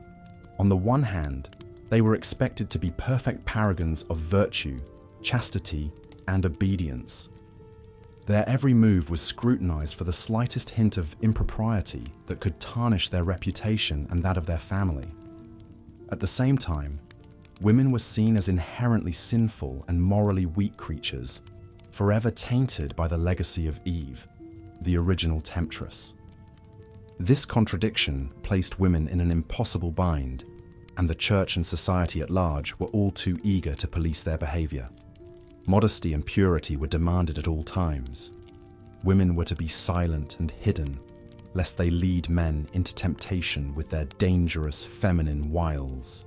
On the one hand, they were expected to be perfect paragons of virtue, chastity, and obedience. Their every move was scrutinized for the slightest hint of impropriety that could tarnish their reputation and that of their family. At the same time, women were seen as inherently sinful and morally weak creatures, forever tainted by the legacy of Eve, the original temptress. This contradiction placed women in an impossible bind, and the church and society at large were all too eager to police their behavior. Modesty and purity were demanded at all times. Women were to be silent and hidden, lest they lead men into temptation with their dangerous feminine wiles.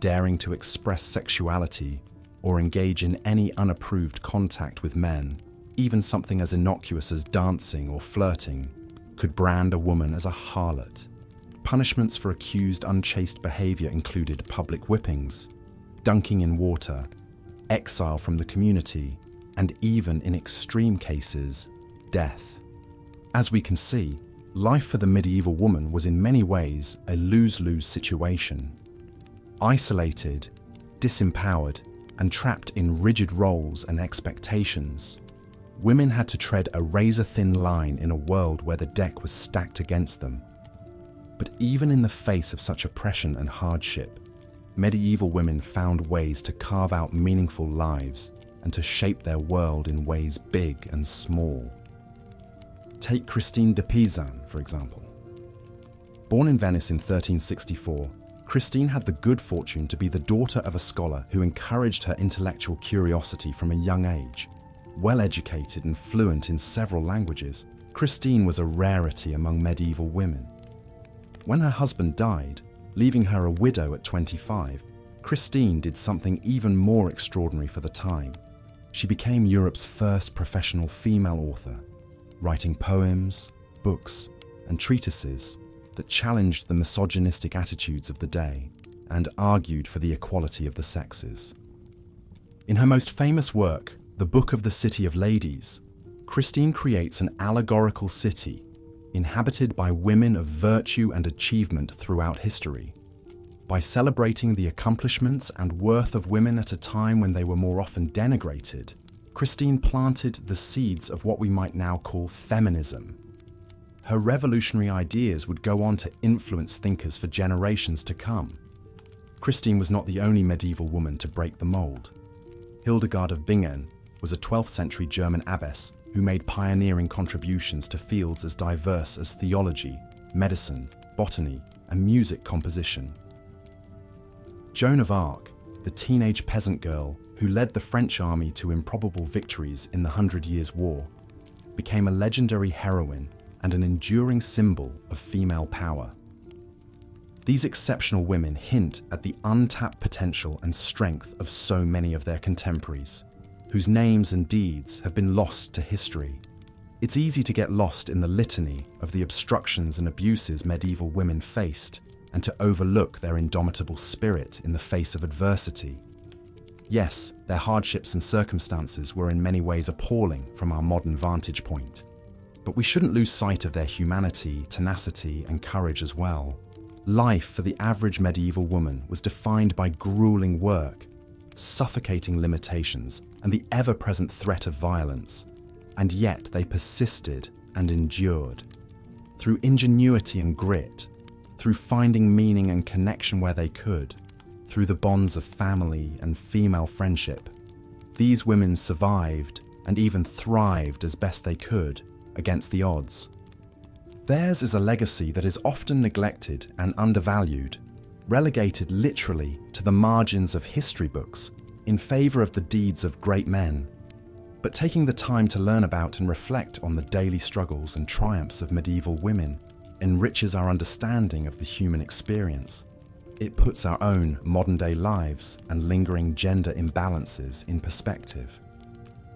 Daring to express sexuality or engage in any unapproved contact with men, even something as innocuous as dancing or flirting, could brand a woman as a harlot. Punishments for accused unchaste behavior included public whippings, dunking in water, exile from the community, and even in extreme cases, death. As we can see, life for the medieval woman was in many ways a lose-lose situation. Isolated, disempowered, and trapped in rigid roles and expectations, women had to tread a razor-thin line in a world where the deck was stacked against them. But even in the face of such oppression and hardship, medieval women found ways to carve out meaningful lives and to shape their world in ways big and small. Take Christine de Pizan, for example. Born in Venice in 1364, Christine had the good fortune to be the daughter of a scholar who encouraged her intellectual curiosity from a young age. Well educated and fluent in several languages, Christine was a rarity among medieval women. When her husband died, leaving her a widow at 25, Christine did something even more extraordinary for the time. She became Europe's first professional female author, writing poems, books, and treatises that challenged the misogynistic attitudes of the day and argued for the equality of the sexes. In her most famous work, The Book of the City of Ladies, Christine creates an allegorical city inhabited by women of virtue and achievement throughout history. By celebrating the accomplishments and worth of women at a time when they were more often denigrated, Christine planted the seeds of what we might now call feminism. Her revolutionary ideas would go on to influence thinkers for generations to come. Christine was not the only medieval woman to break the mold. Hildegard of Bingen was a 12th century German abbess who made pioneering contributions to fields as diverse as theology, medicine, botany, and music composition. Joan of Arc, the teenage peasant girl who led the French army to improbable victories in the 100 Years' War, became a legendary heroine and an enduring symbol of female power. These exceptional women hint at the untapped potential and strength of so many of their contemporaries, whose names and deeds have been lost to history. It's easy to get lost in the litany of the obstructions and abuses medieval women faced, and to overlook their indomitable spirit in the face of adversity. Yes, their hardships and circumstances were in many ways appalling from our modern vantage point. But we shouldn't lose sight of their humanity, tenacity, and courage as well. Life for the average medieval woman was defined by grueling work, suffocating limitations, and the ever-present threat of violence. And yet they persisted and endured. Through ingenuity and grit, through finding meaning and connection where they could, through the bonds of family and female friendship, these women survived and even thrived as best they could against the odds. Theirs is a legacy that is often neglected and undervalued, relegated literally to the margins of history books in favor of the deeds of great men. But taking the time to learn about and reflect on the daily struggles and triumphs of medieval women enriches our understanding of the human experience. It puts our own modern-day lives and lingering gender imbalances in perspective.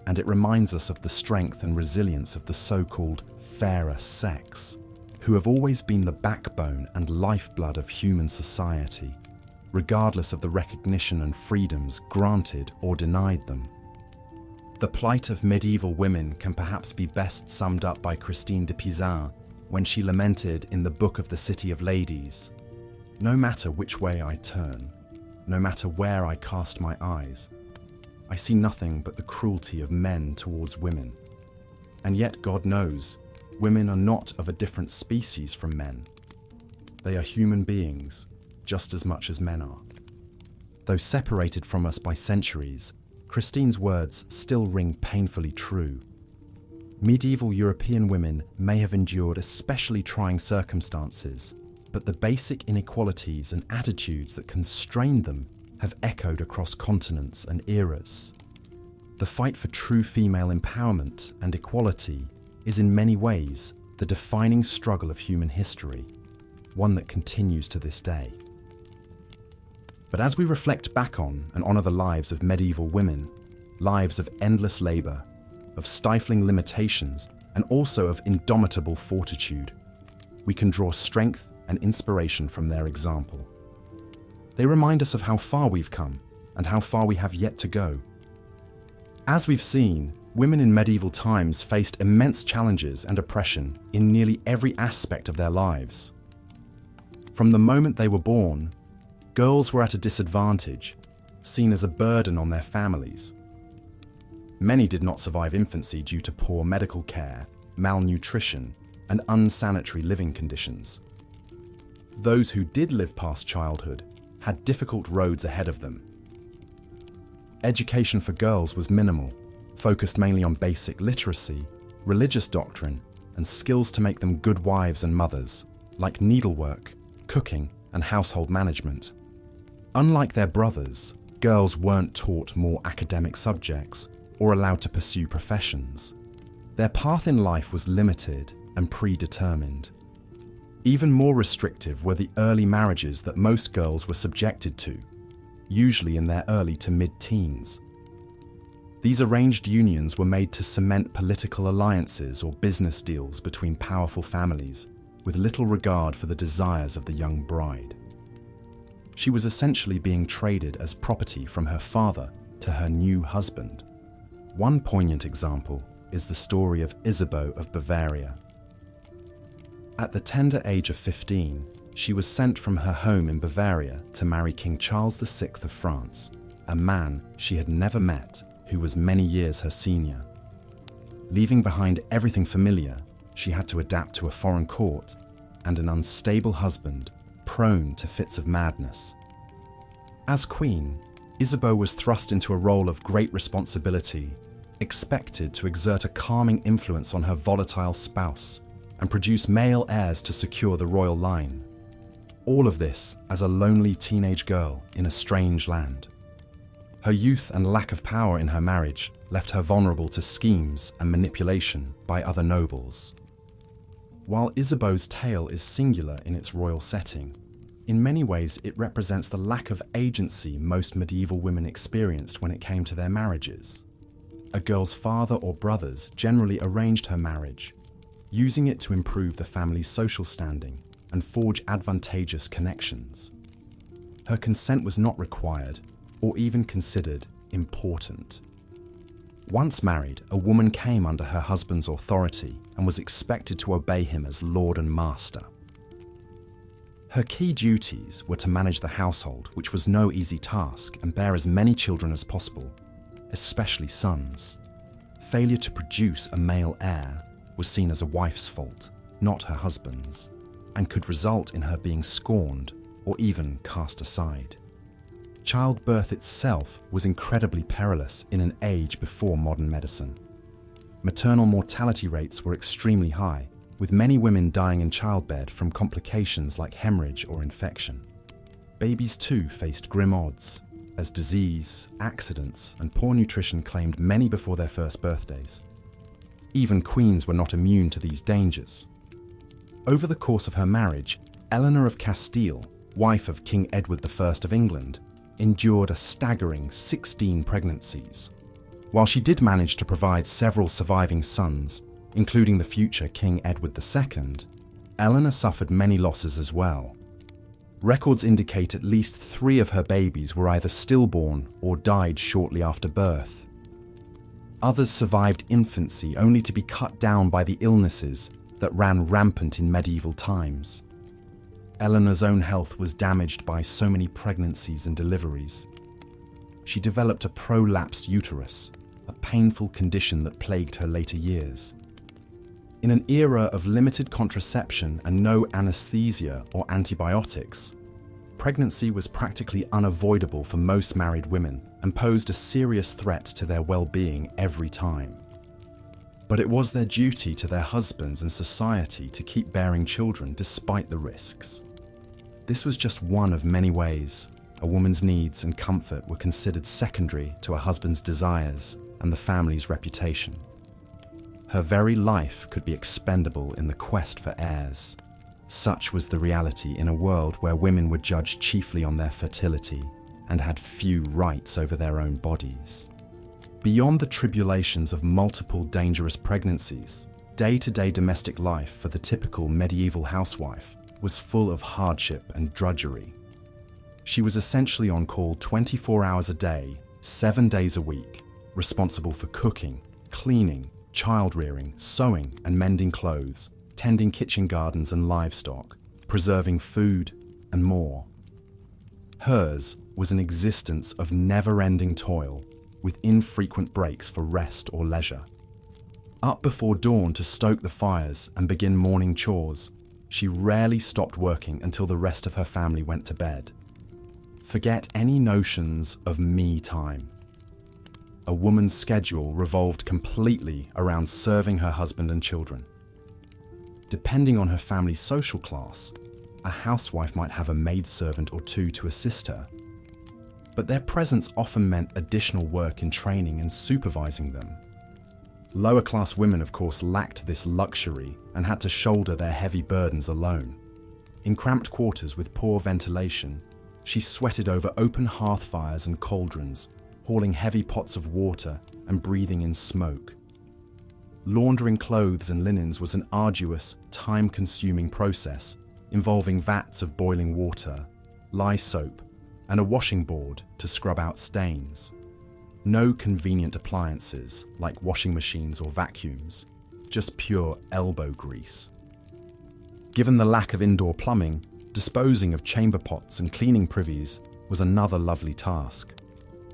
And it reminds us of the strength and resilience of the so-called fairer sex, who have always been the backbone and lifeblood of human society, regardless of the recognition and freedoms granted or denied them. The plight of medieval women can perhaps be best summed up by Christine de Pizan when she lamented in the Book of the City of Ladies, "No matter which way I turn, no matter where I cast my eyes, I see nothing but the cruelty of men towards women. And yet God knows, women are not of a different species from men. They are human beings, just as much as men are." Though separated from us by centuries, Christine's words still ring painfully true. Medieval European women may have endured especially trying circumstances, but the basic inequalities and attitudes that constrained them have echoed across continents and eras. The fight for true female empowerment and equality is in many ways the defining struggle of human history, one that continues to this day. But as we reflect back on and honour the lives of medieval women, lives of endless labour, of stifling limitations, and also of indomitable fortitude, we can draw strength and inspiration from their example. They remind us of how far we've come and how far we have yet to go. As we've seen, women in medieval times faced immense challenges and oppression in nearly every aspect of their lives. From the moment they were born, girls were at a disadvantage, seen as a burden on their families. Many did not survive infancy due to poor medical care, malnutrition, and unsanitary living conditions. Those who did live past childhood had difficult roads ahead of them. Education for girls was minimal, focused mainly on basic literacy, religious doctrine, and skills to make them good wives and mothers, like needlework, cooking, and household management. Unlike their brothers, girls weren't taught more academic subjects or allowed to pursue professions. Their path in life was limited and predetermined. Even more restrictive were the early marriages that most girls were subjected to, usually in their early to mid-teens. These arranged unions were made to cement political alliances or business deals between powerful families, with little regard for the desires of the young bride. She was essentially being traded as property from her father to her new husband. One poignant example is the story of Isabeau of Bavaria. At the tender age of 15, she was sent from her home in Bavaria to marry King Charles VI of France, a man she had never met who was many years her senior. Leaving behind everything familiar, she had to adapt to a foreign court and an unstable husband prone to fits of madness. As queen, Isabeau was thrust into a role of great responsibility, expected to exert a calming influence on her volatile spouse and produce male heirs to secure the royal line. All of this as a lonely teenage girl in a strange land. Her youth and lack of power in her marriage left her vulnerable to schemes and manipulation by other nobles. While Isabeau's tale is singular in its royal setting, in many ways it represents the lack of agency most medieval women experienced when it came to their marriages. A girl's father or brothers generally arranged her marriage, using it to improve the family's social standing and forge advantageous connections. Her consent was not required or even considered important. Once married, a woman came under her husband's authority and was expected to obey him as lord and master. Her key duties were to manage the household, which was no easy task, and bear as many children as possible, especially sons. Failure to produce a male heir was seen as a wife's fault, not her husband's, and could result in her being scorned or even cast aside. Childbirth itself was incredibly perilous in an age before modern medicine. Maternal mortality rates were extremely high, with many women dying in childbed from complications like hemorrhage or infection. Babies too faced grim odds, as disease, accidents, and poor nutrition claimed many before their first birthdays. Even queens were not immune to these dangers. Over the course of her marriage, Eleanor of Castile, wife of King Edward I of England, endured a staggering 16 pregnancies. While she did manage to provide several surviving sons, including the future King Edward II, Eleanor suffered many losses as well. Records indicate at least 3 of her babies were either stillborn or died shortly after birth. Others survived infancy only to be cut down by the illnesses that ran rampant in medieval times. Eleanor's own health was damaged by so many pregnancies and deliveries. She developed a prolapsed uterus, a painful condition that plagued her later years. In an era of limited contraception and no anesthesia or antibiotics, pregnancy was practically unavoidable for most married women and posed a serious threat to their well-being every time. But it was their duty to their husbands and society to keep bearing children despite the risks. This was just one of many ways a woman's needs and comfort were considered secondary to a husband's desires and the family's reputation. Her very life could be expendable in the quest for heirs. Such was the reality in a world where women were judged chiefly on their fertility and had few rights over their own bodies. Beyond the tribulations of multiple dangerous pregnancies, day-to-day domestic life for the typical medieval housewife was full of hardship and drudgery. She was essentially on call 24 hours a day, 7 days a week, responsible for cooking, cleaning, child-rearing, sewing and mending clothes, tending kitchen gardens and livestock, preserving food, and more. Hers was an existence of never-ending toil, with infrequent breaks for rest or leisure. Up before dawn to stoke the fires and begin morning chores, She rarely stopped working until the rest of her family went to bed. Forget any notions of me time. A woman's schedule revolved completely around serving her husband and children. Depending on her family's social class, a housewife might have a maidservant or two to assist her, but their presence often meant additional work in training and supervising them. Lower-class women, of course, lacked this luxury and had to shoulder their heavy burdens alone. In cramped quarters with poor ventilation, she sweated over open hearth fires and cauldrons, hauling heavy pots of water and breathing in smoke. Laundering clothes and linens was an arduous, time-consuming process involving vats of boiling water, lye soap, and a washing board to scrub out stains. No convenient appliances like washing machines or vacuums, just pure elbow grease. Given the lack of indoor plumbing, disposing of chamber pots and cleaning privies was another lovely task,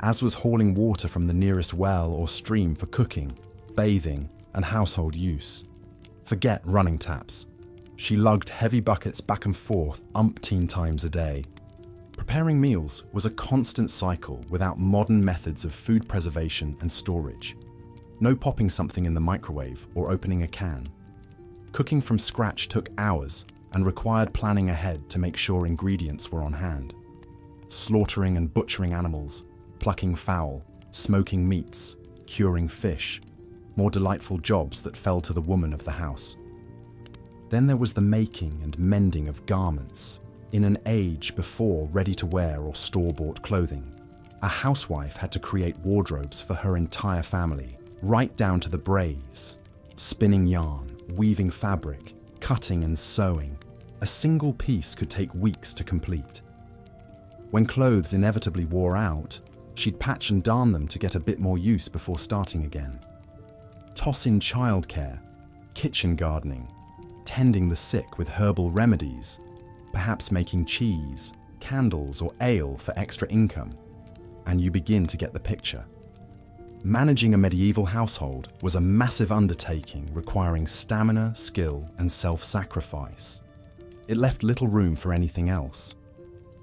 as was hauling water from the nearest well or stream for cooking, bathing, and household use. Forget running taps. She lugged heavy buckets back and forth umpteen times a day. Preparing meals was a constant cycle without modern methods of food preservation and storage. No popping something in the microwave or opening a can. Cooking from scratch took hours and required planning ahead to make sure ingredients were on hand. Slaughtering and butchering animals, plucking fowl, smoking meats, curing fish, more delightful jobs that fell to the woman of the house. Then there was the making and mending of garments. In an age before ready-to-wear or store-bought clothing, a housewife had to create wardrobes for her entire family, right down to the brays. Spinning yarn, weaving fabric, cutting and sewing. A single piece could take weeks to complete. When clothes inevitably wore out, she'd patch and darn them to get a bit more use before starting again. Toss in childcare, kitchen gardening, tending the sick with herbal remedies, perhaps making cheese, candles, or ale for extra income, and you begin to get the picture. Managing a medieval household was a massive undertaking requiring stamina, skill, and self-sacrifice. It left little room for anything else.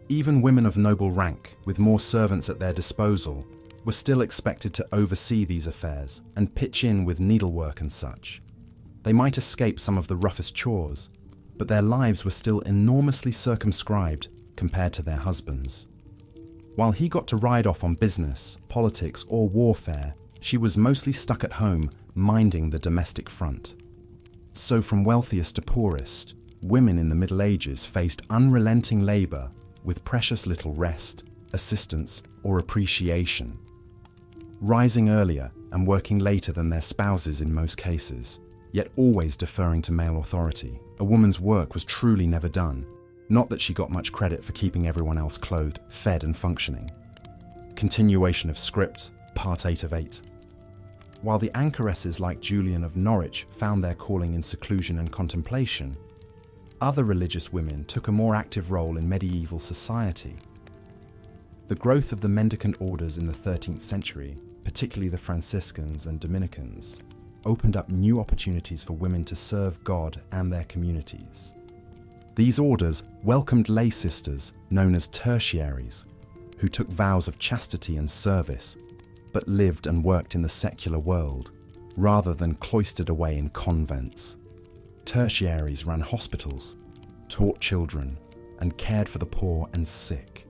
Even women of noble rank, with more servants at their disposal, were still expected to oversee these affairs and pitch in with needlework and such. They might escape some of the roughest chores, but their lives were still enormously circumscribed compared to their husbands. While he got to ride off on business, politics, or warfare, she was mostly stuck at home minding the domestic front. So from wealthiest to poorest, women in the Middle Ages faced unrelenting labour with precious little rest, assistance, or appreciation. Rising earlier and working later than their spouses in most cases, yet always deferring to male authority. A woman's work was truly never done. Not that she got much credit for keeping everyone else clothed, fed and functioning. Continuation of script, part 8 of 8. While the anchoresses like Julian of Norwich found their calling in seclusion and contemplation, other religious women took a more active role in medieval society. The growth of the mendicant orders in the 13th century, particularly the Franciscans and Dominicans, opened up new opportunities for women to serve God and their communities. These orders welcomed lay sisters known as tertiaries, who took vows of chastity and service, but lived and worked in the secular world, rather than cloistered away in convents. Tertiaries ran hospitals, taught children, and cared for the poor and sick.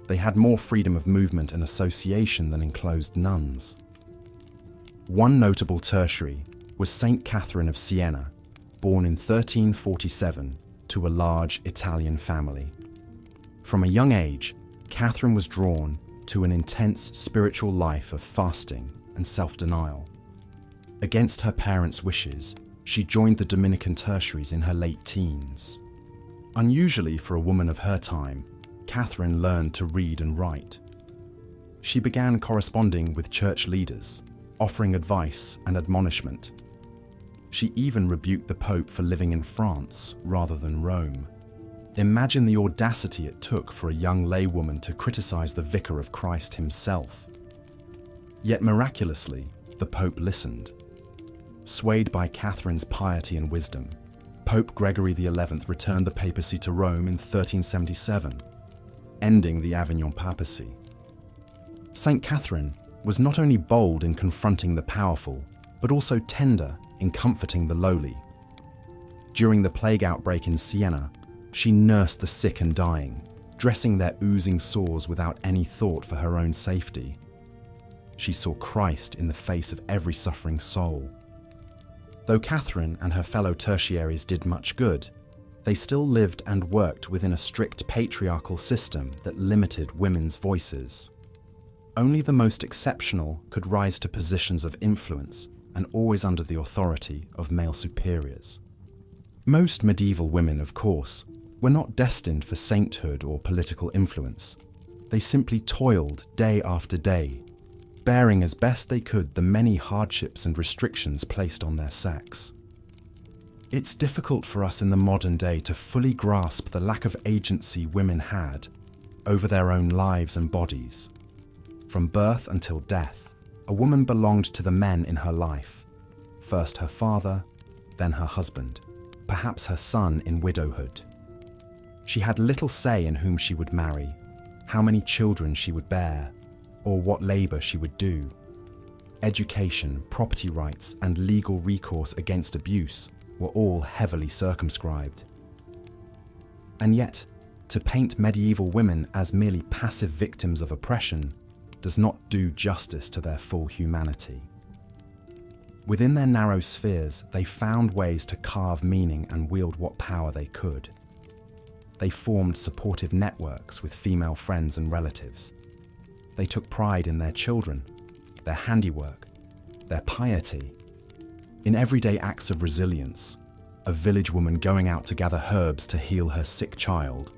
They had more freedom of movement and association than enclosed nuns. One notable tertiary was Saint Catherine of Siena, born in 1347 to a large Italian family. From a young age, Catherine was drawn to an intense spiritual life of fasting and self-denial. Against her parents' wishes, she joined the Dominican tertiaries in her late teens. Unusually for a woman of her time, Catherine learned to read and write. She began corresponding with church leaders, offering advice and admonishment. She even rebuked the Pope for living in France rather than Rome. Imagine the audacity it took for a young laywoman to criticize the Vicar of Christ himself. Yet miraculously, the Pope listened. Swayed by Catherine's piety and wisdom, Pope Gregory XI returned the papacy to Rome in 1377, ending the Avignon papacy. Saint Catherine was not only bold in confronting the powerful, but also tender in comforting the lowly. During the plague outbreak in Siena, she nursed the sick and dying, dressing their oozing sores without any thought for her own safety. She saw Christ in the face of every suffering soul. Though Catherine and her fellow tertiaries did much good, they still lived and worked within a strict patriarchal system that limited women's voices. Only the most exceptional could rise to positions of influence, and always under the authority of male superiors. Most medieval women, of course, were not destined for sainthood or political influence. They simply toiled day after day, bearing as best they could the many hardships and restrictions placed on their sex. It's difficult for us in the modern day to fully grasp the lack of agency women had over their own lives and bodies. From birth until death, a woman belonged to the men in her life, first her father, then her husband, perhaps her son in widowhood. She had little say in whom she would marry, how many children she would bear, or what labour she would do. Education, property rights, and legal recourse against abuse were all heavily circumscribed. And yet, to paint medieval women as merely passive victims of oppression does not do justice to their full humanity. Within their narrow spheres, they found ways to carve meaning and wield what power they could. They formed supportive networks with female friends and relatives. They took pride in their children, their handiwork, their piety. In everyday acts of resilience, a village woman going out to gather herbs to heal her sick child,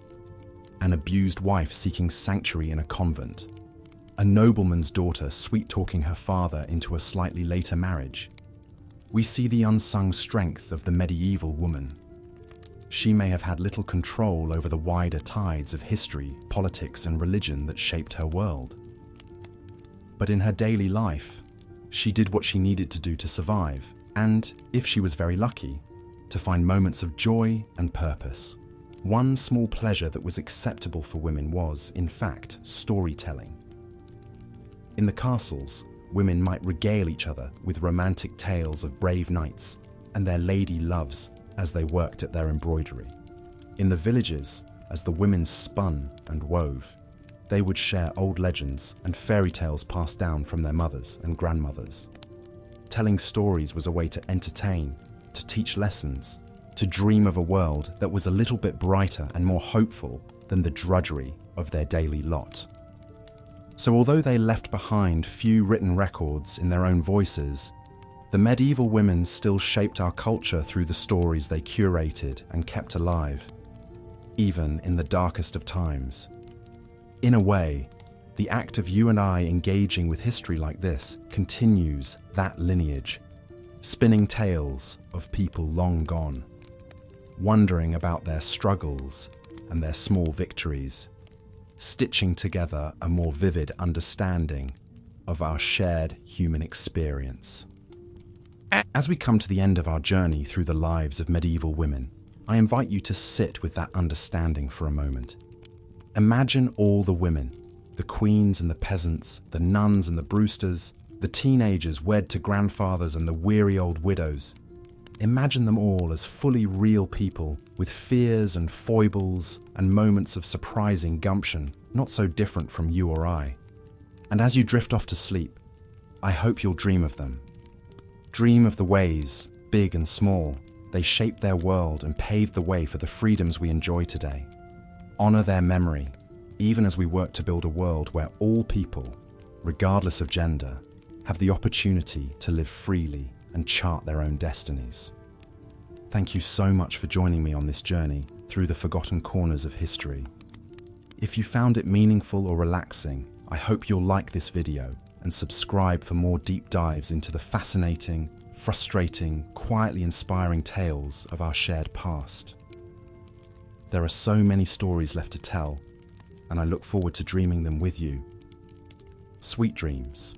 an abused wife seeking sanctuary in a convent, a nobleman's daughter sweet-talking her father into a slightly later marriage. We see the unsung strength of the medieval woman. She may have had little control over the wider tides of history, politics, and religion that shaped her world. But in her daily life, she did what she needed to do to survive, and, if she was very lucky, to find moments of joy and purpose. One small pleasure that was acceptable for women was, in fact, storytelling. In the castles, women might regale each other with romantic tales of brave knights and their lady loves as they worked at their embroidery. In the villages, as the women spun and wove, they would share old legends and fairy tales passed down from their mothers and grandmothers. Telling stories was a way to entertain, to teach lessons, to dream of a world that was a little bit brighter and more hopeful than the drudgery of their daily lot. So although they left behind few written records in their own voices, the medieval women still shaped our culture through the stories they curated and kept alive, even in the darkest of times. In a way, the act of you and I engaging with history like this continues that lineage, spinning tales of people long gone, wondering about their struggles and their small victories, stitching together a more vivid understanding of our shared human experience. As we come to the end of our journey through the lives of medieval women, I invite you to sit with that understanding for a moment. Imagine all the women, the queens and the peasants, the nuns and the Brewsters, the teenagers wed to grandfathers and the weary old widows. Imagine them all as fully real people with fears and foibles and moments of surprising gumption, not so different from you or I. And as you drift off to sleep, I hope you'll dream of them. Dream of the ways, big and small, they shaped their world and paved the way for the freedoms we enjoy today. Honor their memory, even as we work to build a world where all people, regardless of gender, have the opportunity to live freely and chart their own destinies. Thank you so much for joining me on this journey through the forgotten corners of history. If you found it meaningful or relaxing, I hope you'll like this video and subscribe for more deep dives into the fascinating, frustrating, quietly inspiring tales of our shared past. There are so many stories left to tell, and I look forward to dreaming them with you. Sweet dreams.